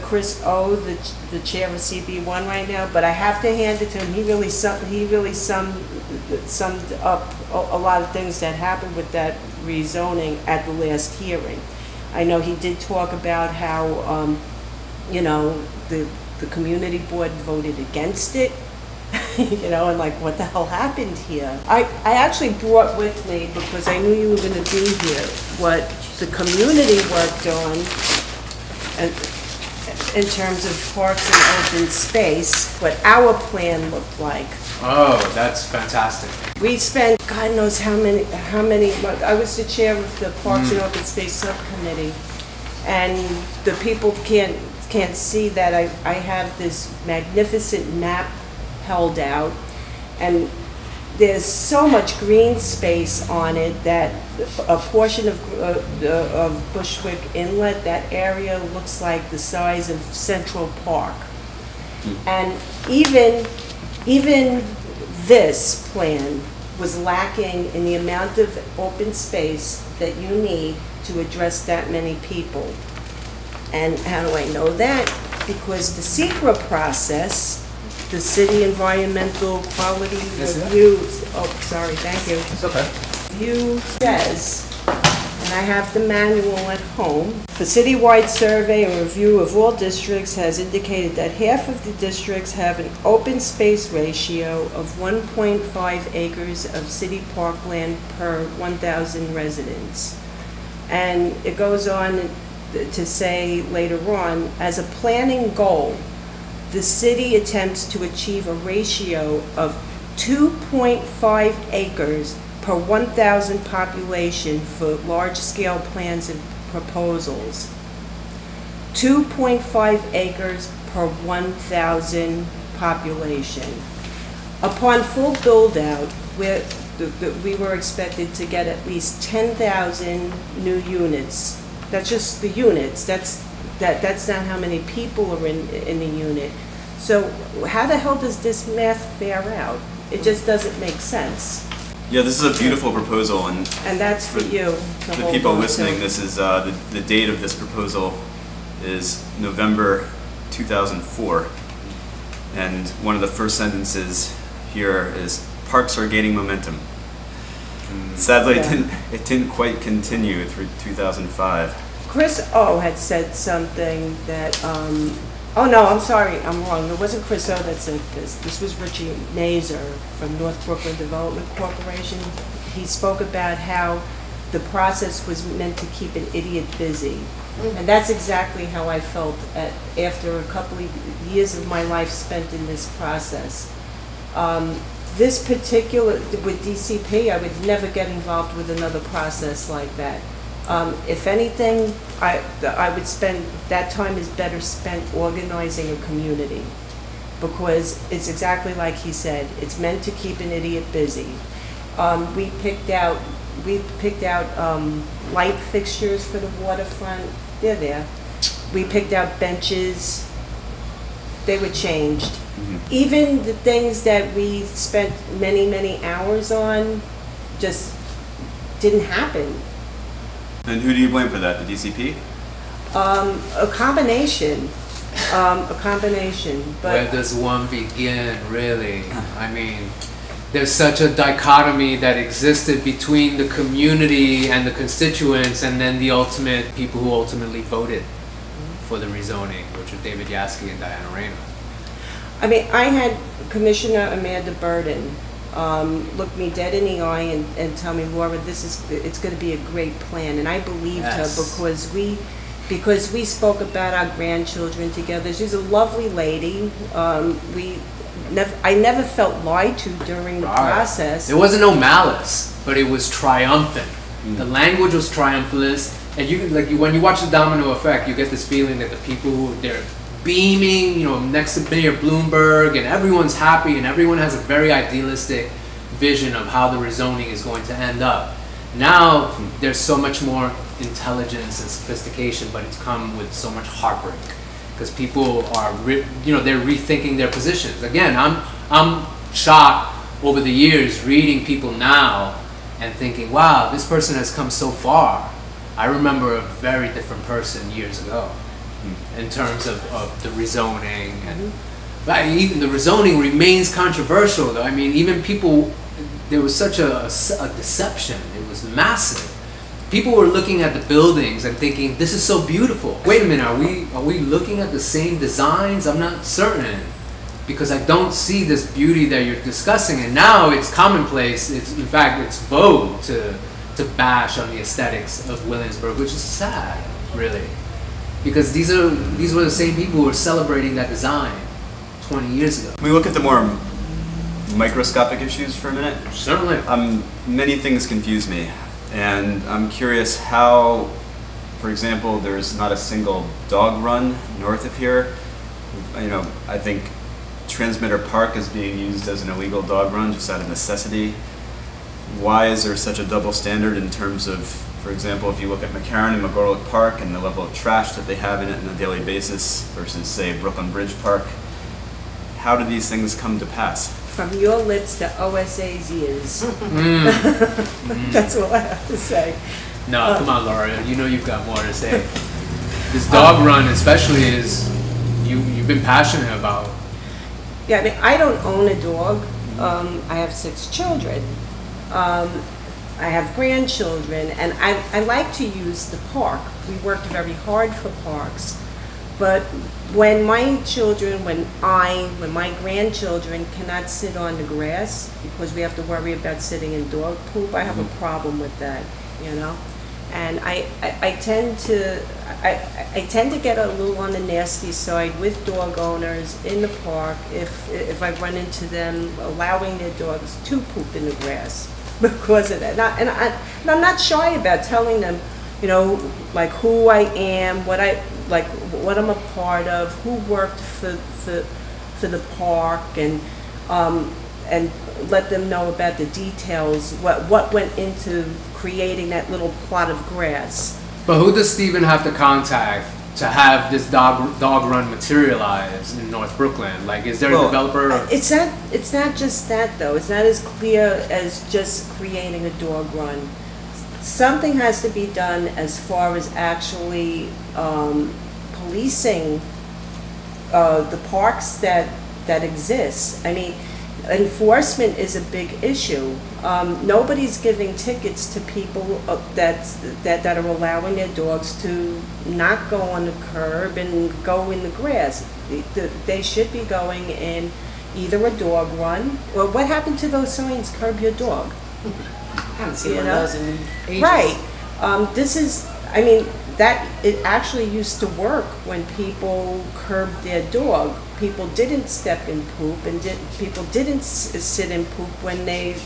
Chris O, the chair of CB1 right now, but I have to hand it to him. He really summed up a lot of things that happened with that rezoning at the last hearing. I know he did talk about how, the community board voted against it. you know, and like, what the hell happened here? I actually brought with me, because I knew you were going to be here, what the community worked on in terms of parks and open space, what our plan looked like. Oh, that's fantastic. We spent God knows how many, I was the chair of the Parks and Open Space Subcommittee, and the people can't see that I have this magnificent map held out, and there's so much green space on it that a portion of Bushwick Inlet, that area looks like the size of Central Park. And even this plan was lacking in the amount of open space that you need to address that many people. And how do I know that? Because the SECRA process, the City Environmental Quality Review, oh, sorry, thank you. It's okay. Review says, and I have the manual at home, the citywide survey and review of all districts has indicated that half of the districts have an open space ratio of 1.5 acres of city parkland per 1,000 residents. And it goes on to say later on, as a planning goal, the city attempts to achieve a ratio of 2.5 acres per 1,000 population for large-scale plans and proposals. 2.5 acres per 1,000 population. Upon full build-out, we were expected to get at least 10,000 new units. That's just the units. That's not how many people are in the unit. So how the hell does this math fare out? It just doesn't make sense. Yeah, this is a beautiful proposal, and that's for you. The people listening, this is the date of this proposal is November 2004, and one of the first sentences here is "Parks are gaining momentum." Sadly, it didn't quite continue through 2005. Chris O had said something that, oh no, I'm sorry, I'm wrong. It wasn't Chris O that said this. This was Richie Nazer from North Brooklyn Development Corporation. He spoke about how the process was meant to keep an idiot busy. And that's exactly how I felt after a couple of years of my life spent in this process. This particular, with DCP, I would never get involved with another process like that. If anything, I would spend, that time is better spent organizing a community, because it's exactly like he said, it's meant to keep an idiot busy. We picked out light fixtures for the waterfront, they're there. We picked out benches, they were changed. Even the things that we spent many, many hours on just didn't happen. And who do you blame for that, the DCP? A combination. But where does one begin, really? I mean, there's such a dichotomy that existed between the community and the constituents, and then the ultimate people who ultimately voted for the rezoning, which were David Yaski and Diana Reyna. I mean, I had Commissioner Amanda Burden look me dead in the eye and tell me, Laura, it's going to be a great plan, and I believed her because we spoke about our grandchildren together. She's a lovely lady. I never felt lied to during the process. There wasn't no malice, but it was triumphant. The language was triumphalist, and when you watch the domino effect, you get this feeling that the people they're beaming, you know, next to Mayor Bloomberg, and everyone's happy, and everyone has a very idealistic vision of how the rezoning is going to end up. Now, there's so much more intelligence and sophistication, but it's come with so much heartbreak, because people are, they're rethinking their positions. Again, I'm shocked over the years reading people now and thinking, wow, this person has come so far. I remember a very different person years ago in terms of the rezoning, and even the rezoning remains controversial though. I mean, even people, there was such a deception. It was massive. People were looking at the buildings and thinking, this is so beautiful. Wait a minute, are we looking at the same designs? I'm not certain. because I don't see this beauty that you're discussing, and now it's commonplace. It's, in fact, it's vogue to bash on the aesthetics of Williamsburg, which is sad, really, because these were the same people who were celebrating that design 20 years ago. Can we look at the more microscopic issues for a minute? Certainly. Many things confuse me, and I'm curious how, for example, there's not a single dog run north of here. You know, I think Transmitter Park is being used as an illegal dog run just out of necessity. Why is there such a double standard in terms of, for example, if you look at McCarran and McGorlick Park and the level of trash that they have in it on a daily basis versus, say, Brooklyn Bridge Park? How do these things come to pass? From your lips to OSA's ears. That's all I have to say. No, come on, Laura. You know you've got more to say. This dog run, especially, is you've been passionate about. Yeah, I mean, I don't own a dog. I have 6 children. I have grandchildren, and I like to use the park. We worked very hard for parks. But when my children, when my grandchildren cannot sit on the grass because we have to worry about sitting in dog poop, I have a problem with that, you know? And I tend to get a little on the nasty side with dog owners in the park if I run into them allowing their dogs to poop in the grass because of that. And I'm not shy about telling them, you know, like who I am, what I'm a part of, who worked for the park, and let them know about the details, what went into creating that little plot of grass. But who does Stephen have to contact to have this dog run materialize in North Brooklyn? Like, is there a developer? It's not just that though. It's not as clear as just creating a dog run. Something has to be done as far as actually policing the parks that exist. I mean, enforcement is a big issue. Nobody's giving tickets to people that are allowing their dogs to not go on the curb and go in the grass. They should be going in either a dog run, or what happened to those signs, curb your dog? I haven't seen one of those in ages. Right. I mean, that it actually used to work when people curbed their dog. People didn't step in poop, and people didn't sit in poop when they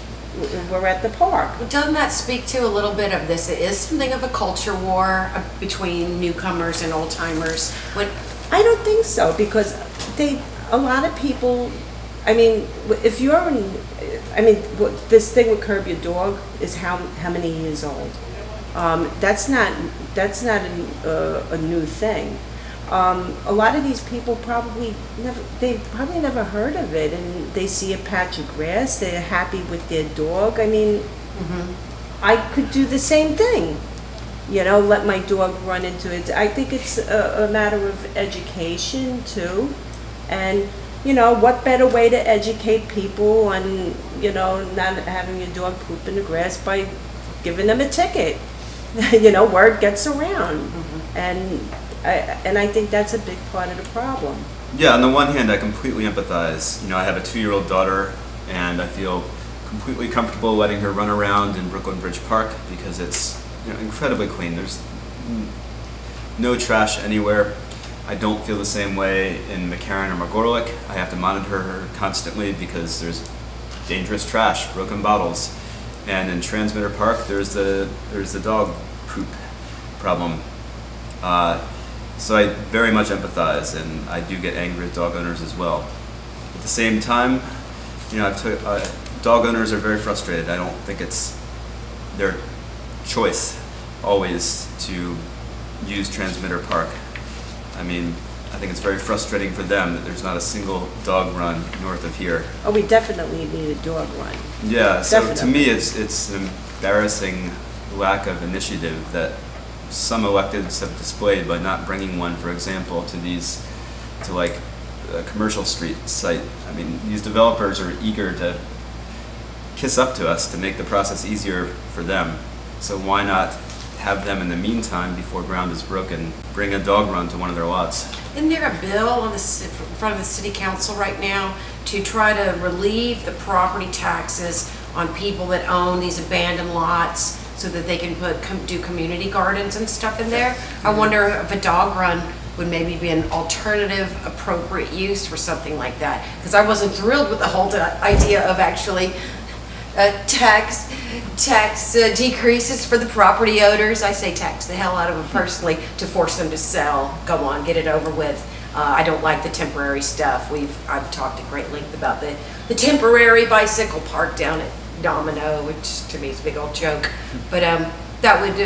were at the park. Doesn't that speak to a little bit of this? It is something of a culture war between newcomers and old timers. I don't think so, because a lot of people. I mean, if you're this thing with curb your dog is how many years old. That's not a new thing. A lot of these people probably never heard of it, and they see a patch of grass, they're happy with their dog. I mean, I could do the same thing, you know, let my dog run into it. I think it's a matter of education too, and you know, what better way to educate people on, you know, not having your dog poop in the grass by giving them a ticket. You know, word gets around, and I think that's a big part of the problem. Yeah, on the one hand, I completely empathize. You know, I have a 2-year-old daughter, and I feel completely comfortable letting her run around in Brooklyn Bridge Park because it's, you know, incredibly clean. There's no trash anywhere. I don't feel the same way in McCarran or McGorlick. I have to monitor her constantly because there's dangerous trash, broken bottles. And in Transmitter Park, there's the dog poop problem. So I very much empathize, and I do get angry at dog owners as well. At the same time, you know, dog owners are very frustrated. I don't think it's their choice always to use Transmitter Park. I mean, I think it's very frustrating for them that there's not a single dog run north of here. Oh, we definitely need a dog run. Yeah, so Definitely. to me it's an embarrassing lack of initiative that some electeds have displayed by not bringing one, for example, to like a commercial street site. I mean, these developers are eager to kiss up to us to make the process easier for them. So why not have them in the meantime, before ground is broken, bring a dog run to one of their lots. Isn't there a bill on in front of the city council right now to try to relieve the property taxes on people that own these abandoned lots so that they can do community gardens and stuff in there? I wonder if a dog run would maybe be an alternative appropriate use for something like that. Because I wasn't thrilled with the whole idea of actually tax decreases for the property owners. I say tax the hell out of them personally to force them to sell. Go on, get it over with. I don't like the temporary stuff. I've talked at great length about the temporary bicycle park down at Domino, which to me is a big old joke. But that would,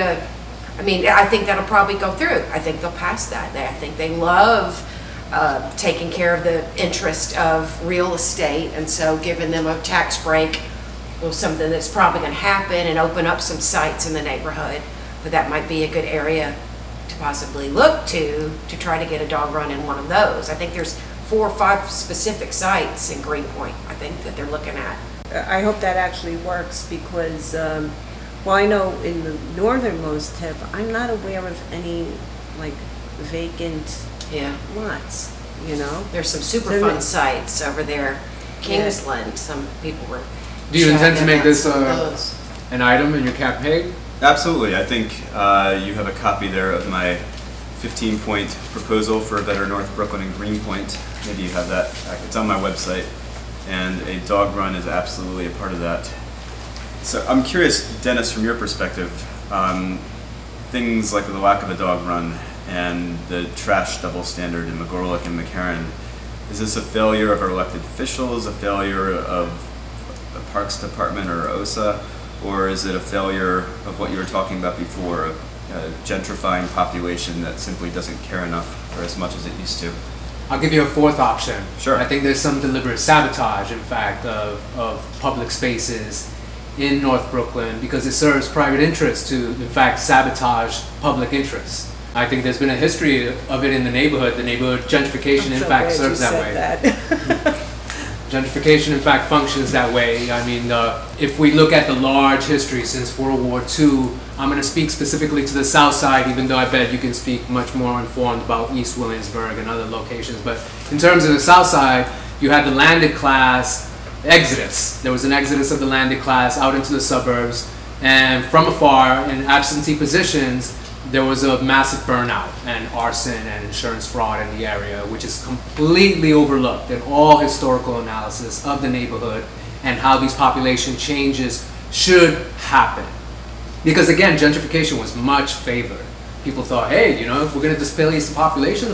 I mean, I think that'll probably go through. I think they'll pass that. I think they love taking care of the interest of real estate, and so giving them a tax break was something that's probably going to happen and open up some sites in the neighborhood. But that might be a good area to possibly look to try to get a dog run in one of those. I think there's 4 or 5 specific sites in Greenpoint, I think, that they're looking at. I hope that actually works because, well, I know in the northernmost tip, I'm not aware of any like vacant lots, you know? There's some super fun sites over there, Kingsland, some people were. Do you intend to make this an item in your campaign? Absolutely. I think you have a copy there of my 15-point proposal for a better North Brooklyn and Greenpoint. Maybe you have that. It's on my website. And a dog run is absolutely a part of that. So I'm curious, Dennis, from your perspective, things like the lack of a dog run and the trash double standard in McGorlick and McCarran, is this a failure of our elected officials, a failure of the Parks Department or OSA, or is it a failure of what you were talking about before, a gentrifying population that simply doesn't care enough or as much as it used to? I'll give you a 4th option. Sure. I think there's some deliberate sabotage, in fact, of public spaces in North Brooklyn because it serves private interests to, in fact, sabotage public interests. I think there's been a history of it in the neighborhood. The neighborhood gentrification, in fact, serves that way. Gentrification, in fact, functions that way. I mean, if we look at the large history since World War II, I'm going to speak specifically to the South Side, even though I bet you can speak much more informed about East Williamsburg and other locations. But in terms of the South Side, you had the landed class exodus. There was an exodus of the landed class out into the suburbs, and from afar, in absentee positions, there was a massive burnout and arson and insurance fraud in the area, which is completely overlooked in all historical analysis of the neighborhood and how these population changes should happen. Because again, gentrification was much favored. People thought, hey, you know, if we're going to displace the population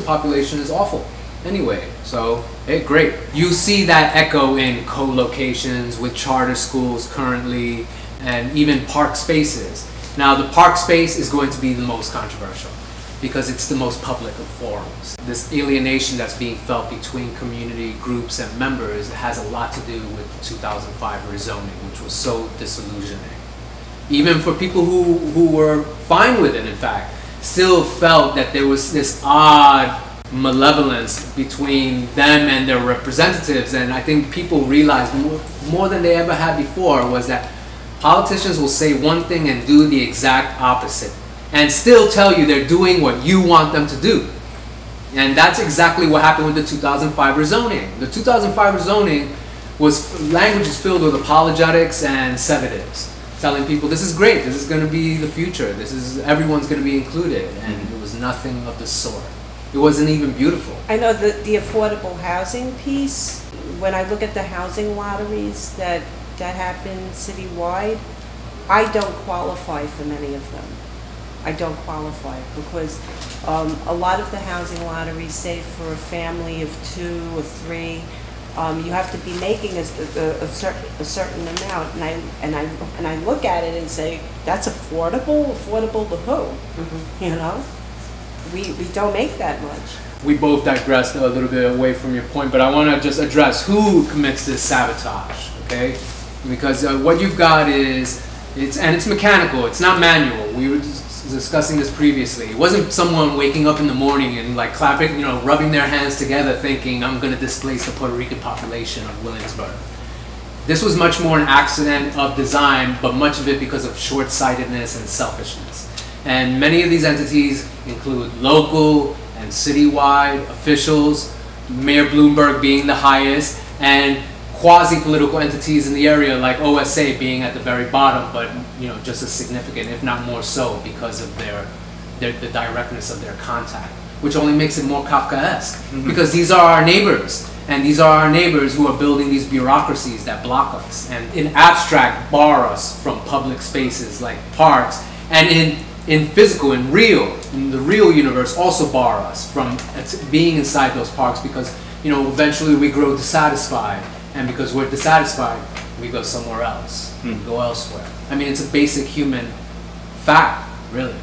is awful anyway. So, hey, great. You see that echo in co-locations with charter schools currently and even park spaces. Now, the park space is going to be the most controversial because it's the most public of forums. This alienation that's being felt between community groups and members has a lot to do with the 2005 rezoning, which was so disillusioning. Even for people who were fine with it, in fact, still felt that there was this odd malevolence between them and their representatives. And I think people realized more than they ever had before was that politicians will say one thing and do the exact opposite and still tell you they're doing what you want them to do. And that's exactly what happened with the 2005 rezoning. The 2005 rezoning was languages filled with apologetics and sedatives, telling people this is great, this is going to be the future, everyone's going to be included, and it was nothing of the sort. It wasn't even beautiful. I know the affordable housing piece, when I look at the housing lotteries that happen citywide, I don't qualify for many of them. I don't qualify because a lot of the housing lotteries say for a family of 2 or 3, you have to be making a certain amount, and I look at it and say that's affordable. Affordable to who? Mm-hmm. You know, we don't make that much. We both digressed a little bit away from your point, but I want to just address who commits this sabotage. Okay. Because what you've got is, it's mechanical, it's not manual. We were discussing this previously. It wasn't someone waking up in the morning and like clapping, you know, rubbing their hands together thinking, I'm going to displace the Puerto Rican population of Williamsburg. This was much more an accident of design, but much of it because of short-sightedness and selfishness. And many of these entities include local and citywide officials, Mayor Bloomberg being the highest, and quasi-political entities in the area like OSA being at the very bottom, but just as significant, if not more so, because of the directness of their contact, which only makes it more Kafkaesque. Because these are our neighbors, and these are our neighbors who are building these bureaucracies that block us, and in abstract bar us from public spaces like parks, and in physical, in the real universe also bar us from being inside those parks, because eventually we grow dissatisfied. And because we're dissatisfied, we go somewhere else, go elsewhere. I mean, it's a basic human fact, really.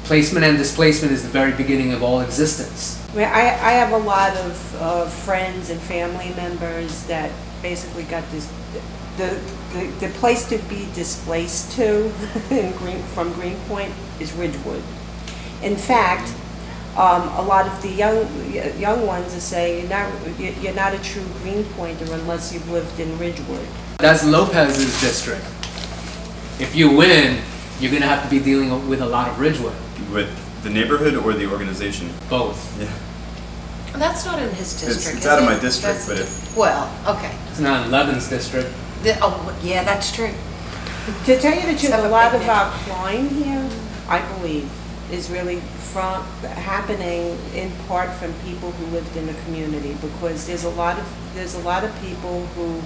Placement and displacement is the very beginning of all existence. I mean, I have a lot of friends and family members that basically got this, the place to be displaced to from Greenpoint is Ridgewood. In fact, a lot of the young ones are saying you're not a true Greenpointer unless you've lived in Ridgewood. That's Lopez's district. If you win, you're going to have to be dealing with a lot of Ridgewood. With the neighborhood or the organization? Both. Yeah. That's not in his district. It's out of my district, but well, okay. It's not in Levin's district. Oh, yeah, that's true. To tell you the truth, Have a a lot of picnic. our crime here, I believe, is really happening in part from people who lived in the community, because there's a lot of people who,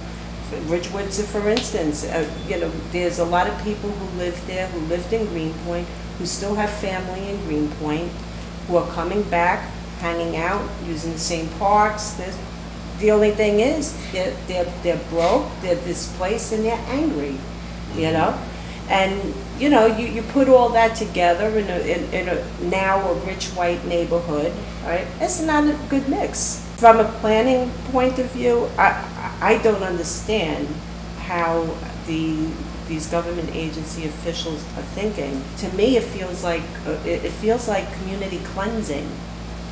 Ridgewood's for instance, there's a lot of people who lived there, who lived in Greenpoint, who still have family in Greenpoint, who are coming back, hanging out, using the same parks. The only thing is they're broke, they're displaced, and they're angry, And you put all that together in a now a rich white neighborhood, right? It's not a good mix. From a planning point of view, I don't understand how these government agency officials are thinking. To me, it feels like community cleansing.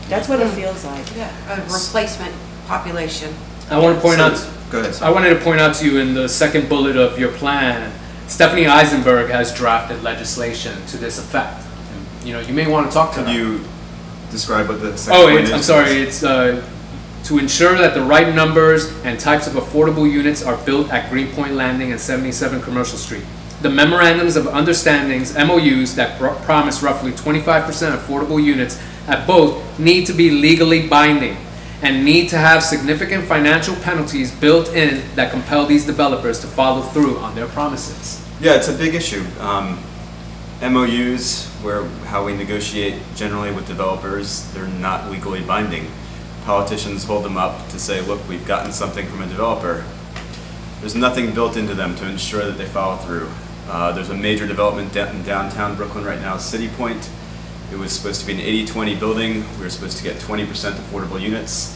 That's what it feels like. Yeah, a replacement population. I want to point out. Go ahead. I wanted to point out to you in the second bullet of your plan, Stephanie Eisenberg has drafted legislation to this effect. And, you may want to talk to her. Could you describe what the second point is? I'm sorry. It's to ensure that the right numbers and types of affordable units are built at Greenpoint Landing and 77 Commercial Street. The memorandums of understandings, MOUs, that promise roughly 25% affordable units at both need to be legally binding and need to have significant financial penalties built in that compel these developers to follow through on their promises. Yeah, it's a big issue. MOUs, how we negotiate generally with developers, they're not legally binding. Politicians hold them up to say, look, we've gotten something from a developer. There's nothing built into them to ensure that they follow through. There's a major development in downtown Brooklyn right now, City Point. It was supposed to be an 80-20 building. We were supposed to get 20% affordable units.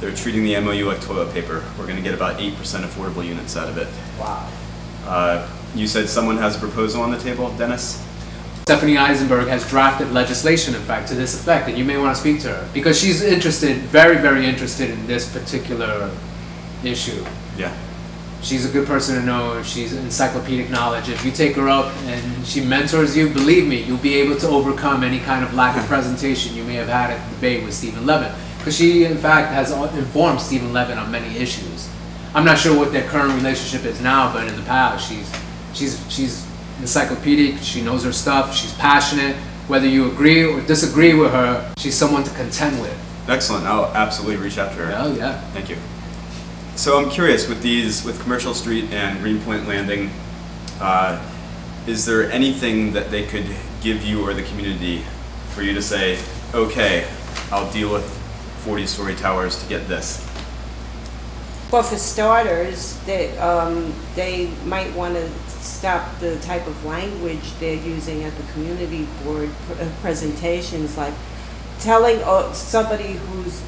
They're treating the MOU like toilet paper. We're going to get about 8% affordable units out of it. Wow. You said someone has a proposal on the table, Dennis? Stephanie Eisenberg has drafted legislation, in fact, to this effect, and you may want to speak to her, because she's interested, very, very interested in this particular issue. Yeah. She's a good person to know. She's encyclopedic knowledge. If you take her up and she mentors you, believe me, you'll be able to overcome any kind of lack of presentation you may have had at the debate with Stephen Levin. Because she, in fact, has informed Stephen Levin on many issues. I'm not sure what their current relationship is now, but in the past, she's encyclopedic. She knows her stuff. She's passionate. Whether you agree or disagree with her, she's someone to contend with. Excellent. I'll absolutely reach out to her. Oh, yeah. Thank you. So I'm curious, with Commercial Street and Greenpoint Landing, is there anything that they could give you or the community for you to say, okay, I'll deal with 40-story towers to get this? Well, for starters, they might want to stop the type of language they're using at the community board presentations, like telling somebody who's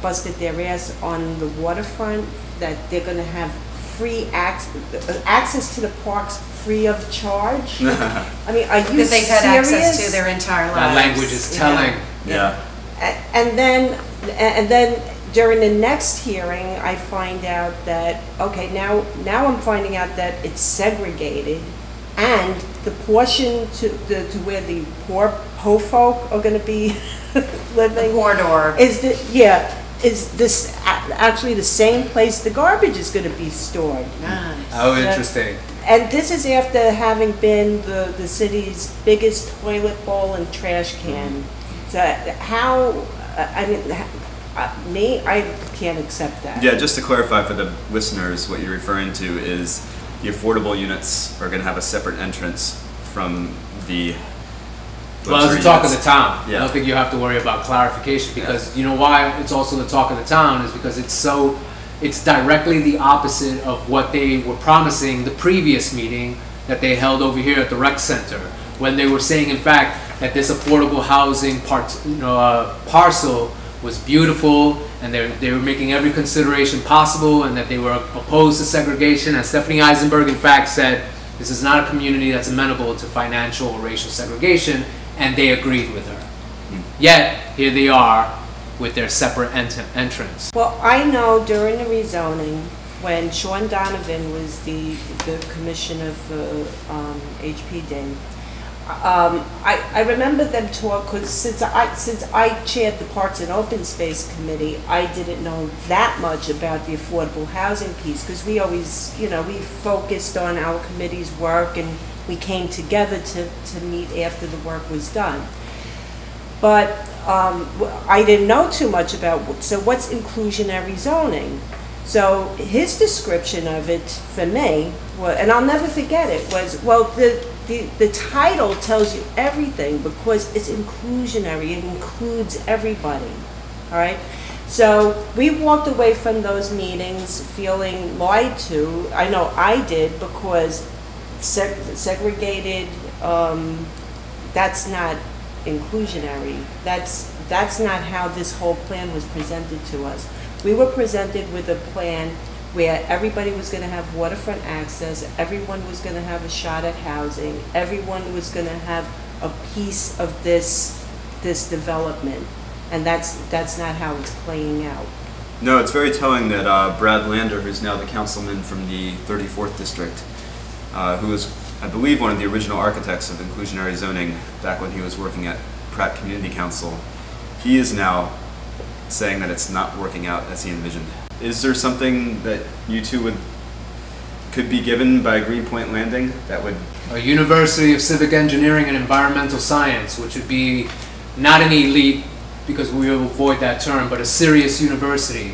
busted their ass on the waterfront that they're going to have free access to the parks free of charge. I mean, are you That they've had access to their entire lives. That language is telling. Yeah. And then during the next hearing, I find out that, okay, now I'm finding out that it's segregated and the portion to where the poor folk are going to be living. The corridor. Is this actually the same place the garbage is going to be stored? Nice. Oh, interesting. And this is after having been the city's biggest toilet bowl and trash can. So how, I can't accept that. Yeah, just to clarify for the listeners, what you're referring to is the affordable units are going to have a separate entrance from the Well, it's the talk of the town. Yeah. I don't think you have to worry about clarification, because you know why it's also the talk of the town is because it's directly the opposite of what they were promising the previous meeting that they held over here at the rec center, when they were saying, in fact, that this affordable housing parcel was beautiful, and they were making every consideration possible, and that they were opposed to segregation. And Stephanie Eisenberg, in fact, said this is not a community that's amenable to financial or racial segregation, and they agreed with her. Yet, here they are with their separate entrance. Well, I know during the rezoning, when Sean Donovan was the commissioner for HPD, I remember them talk, because since I chaired the Parks and Open Space Committee, I didn't know that much about the affordable housing piece, because we always, we focused on our committee's work, and we came together to meet after the work was done. But I didn't know too much about, so what's inclusionary zoning? So his description of it for me, and I'll never forget it, was, well, the title tells you everything because it's inclusionary. It includes everybody, all right? So we walked away from those meetings feeling lied to. I know I did, because segregated, that's not inclusionary. That's not how this whole plan was presented to us. We were presented with a plan where everybody was going to have waterfront access, everyone was going to have a shot at housing, everyone was going to have a piece of this whole and that's not how it's playing out. No, it's very telling that Brad Lander, who's now the councilman from the 34th district, who was, I believe, one of the original architects of inclusionary zoning back when he was working at Pratt Community Council, he is now saying that it's not working out as he envisioned. Is there something that you two could be given by Greenpoint Landing that would... A University of Civic Engineering and Environmental Science, which would be not an elite, because we will avoid that term, but a serious university,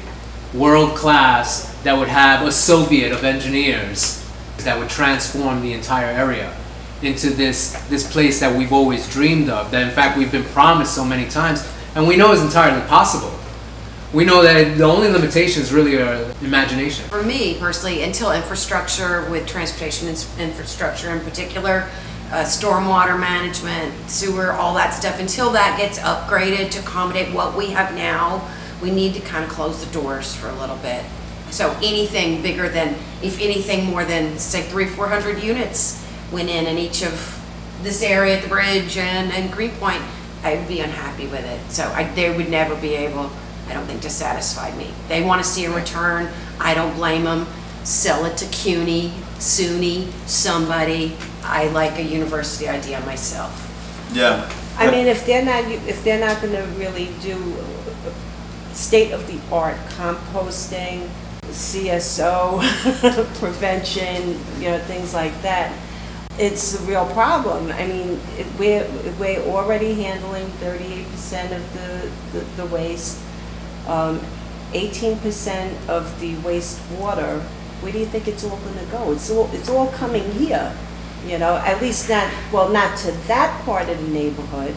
world class, that would have a Soviet of engineers that would transform the entire area into this place that we've always dreamed of, that in fact we've been promised so many times, and we know is entirely possible. We know that the only limitations really are imagination. For me personally, until infrastructure, with transportation infrastructure in particular, stormwater management, sewer, all that stuff, until that gets upgraded to accommodate what we have now, we need to kind of close the doors for a little bit. So anything bigger than, if anything more than, say, 300-400 units went in each of this area at the bridge and Greenpoint, I would be unhappy with it. So they would never be able, I don't think, to satisfy me. They want to see a return. I don't blame them. Sell it to CUNY, SUNY, somebody. I like a university idea myself. Yeah. I mean, if they're not going to really do state-of-the-art composting, CSO, prevention, things like that, it's a real problem. I mean, we're already handling 38% of the waste, 18% of the wastewater. Where do you think it's all going to go? It's all coming here, at least not to that part of the neighborhood,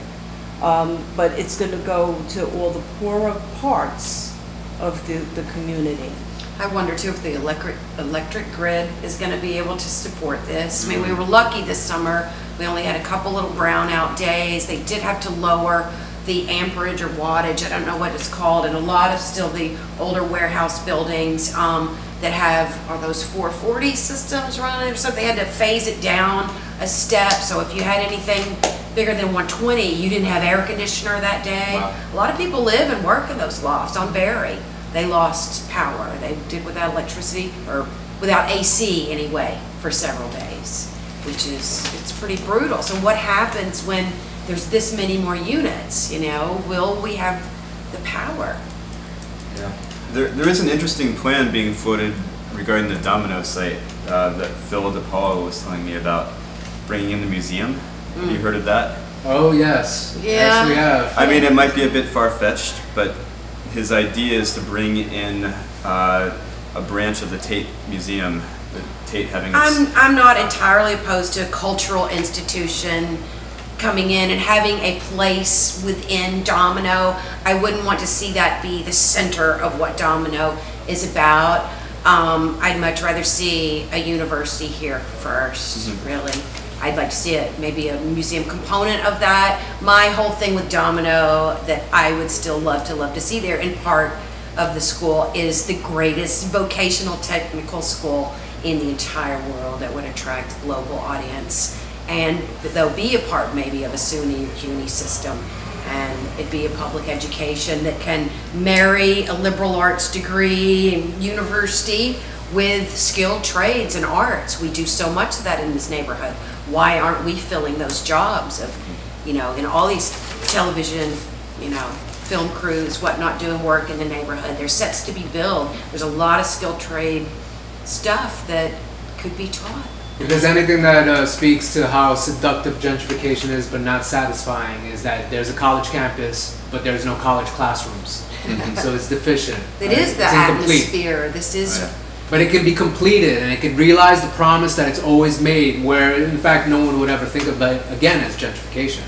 but it's going to go to all the poorer parts of the community. I wonder too if the electric grid is going to be able to support this. I mean, we were lucky this summer. We only had a couple little brownout days. They did have to lower the amperage or wattage, I don't know what it's called, and a lot of still the older warehouse buildings that have, are those 440 systems running or something, they had to phase it down a step. So if you had anything bigger than 120, you didn't have air conditioner that day. Wow. A lot of people live and work in those lofts on Berry. They lost power. They did without electricity, or without AC anyway, for several days. which is, it's pretty brutal. So what happens when there's this many more units, you know? Will we have the power? Yeah. There is an interesting plan being floated regarding the Domino site that Phil DePaulo was telling me about, bringing in the museum. Have you heard of that? Oh yes. Yeah. Yes, we have. I mean, it might be a bit far-fetched, but his idea is to bring in a branch of the Tate Museum, the Tate having its... I'm not entirely opposed to a cultural institution coming in and having a place within Domino. I wouldn't want to see that be the center of what Domino is about. I'd much rather see a university here first, really. I'd like to see it, maybe a museum component of that. My whole thing with Domino that I would still love to see there in part of the school is the greatest vocational technical school in the entire world that would attract a global audience. And they'll be a part maybe of a SUNY or CUNY system. And it'd be a public education that can marry a liberal arts degree and university with skilled trades and arts. We do so much of that in this neighborhood. Why aren't we filling those jobs of, you know, in all these television, you know, film crews, whatnot, doing work in the neighborhood? There's sets to be built. There's a lot of skilled trade stuff that could be taught. If there's anything that speaks to how seductive gentrification is but not satisfying, is that there's a college campus but there's no college classrooms. So it's deficient. It right? is the It's incomplete. atmosphere. This is... Right. But it can be completed and it can realize the promise that it's always made, where in fact no one would ever think of it again as gentrification.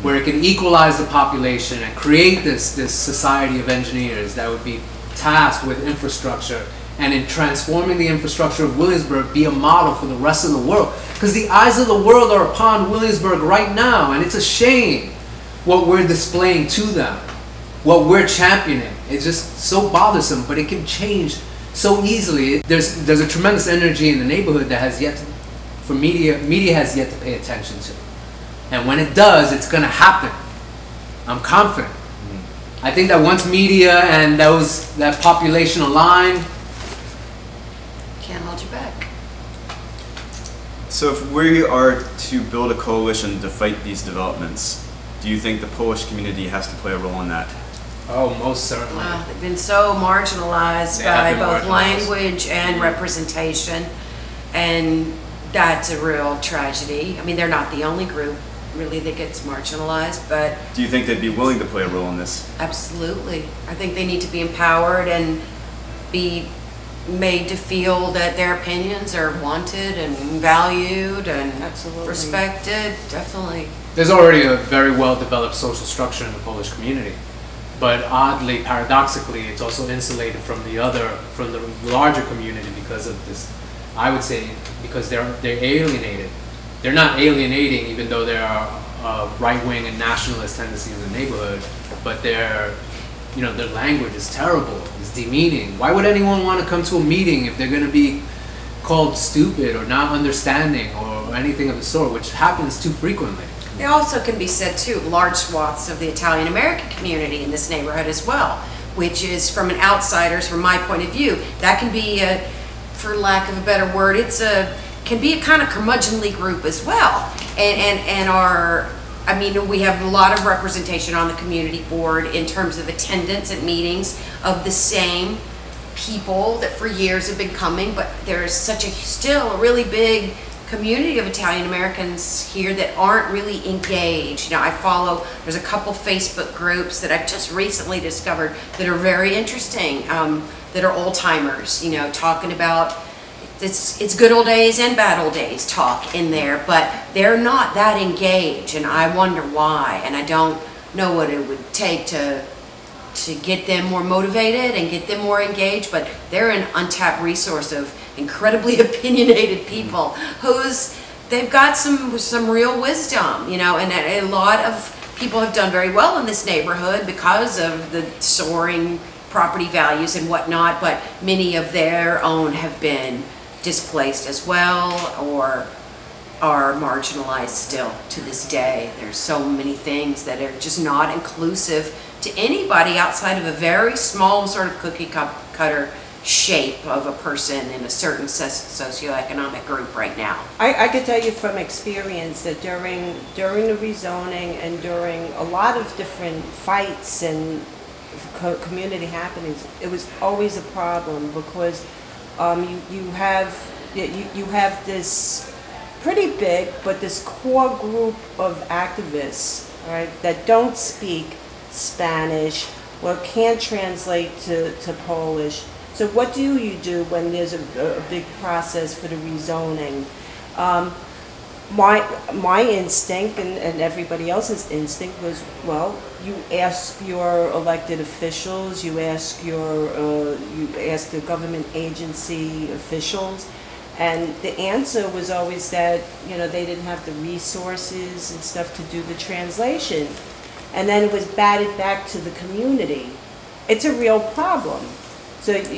Where it can equalize the population and create this society of engineers that would be tasked with infrastructure, and in transforming the infrastructure of Williamsburg be a model for the rest of the world. Because the eyes of the world are upon Williamsburg right now, and it's a shame what we're displaying to them, what we're championing. It's just so bothersome, but it can change so easily. There's a tremendous energy in the neighborhood that has yet to, for media has yet to pay attention to. And when it does, it's gonna happen. I'm confident. I think that once media and that population align, Can't hold you back. So if we are to build a coalition to fight these developments, do you think the Polish community has to play a role in that? oh, most certainly. They've been so marginalized They have by been both marginalized. language and representation, and that's a real tragedy. I mean, they're not the only group really that gets marginalized, but Do you think they'd be willing to play a role in this? absolutely. I think they need to be empowered and be made to feel that their opinions are wanted and valued and Absolutely. respected. Definitely. There's already a very well-developed social structure in the Polish community, but oddly, paradoxically, it's also insulated from the larger community because of this. I would say because they're alienated. They're not alienating, even though there are right-wing and nationalist tendencies in the neighborhood, but their language is terrible. It's demeaning. Why would anyone want to come to a meeting if they're going to be called stupid or not understanding or anything of the sort, which happens too frequently? It also can be said too of large swaths of the Italian American community in this neighborhood as well, which is from an outsider's, from my point of view, that can be for lack of a better word, can be a kind of curmudgeonly group as well. We have a lot of representation on the community board in terms of attendance at meetings of the same people that for years have been coming, but there's still a really big community of Italian Americans here that aren't really engaged. There's a couple Facebook groups that I've just recently discovered that are very interesting, that are old timers, talking about it's good old days and bad old days talk in there, but they're not that engaged, and I wonder why, and I don't know what it would take to get them more motivated and get them more engaged, but they're an untapped resource of incredibly opinionated people they've got some real wisdom, and a lot of people have done very well in this neighborhood because of the soaring property values and whatnot, but many of their own have been displaced as well or are marginalized still to this day. There's so many things that are just not inclusive to anybody outside of a very small sort of cookie cutter shape of a person in a certain socioeconomic group right now. I could tell you from experience that during the rezoning and during a lot of different fights and community happenings, it was always a problem because you have this pretty big, but this core group of activists, right, that don't speak Spanish or can't translate to Polish. So what do you do when there's a big process for the rezoning? My instinct and everybody else's instinct was, well, you ask your elected officials, you ask the government agency officials, and the answer was always that, you know, they didn't have the resources and stuff to do the translation. And then it was batted back to the community. It's a real problem. So it's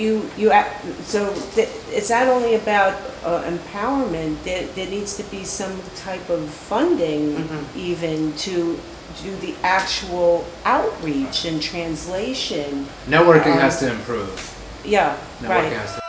not only about empowerment. There needs to be some type of funding, even to do the actual outreach and translation. Networking has to improve. Yeah, Networking right. has to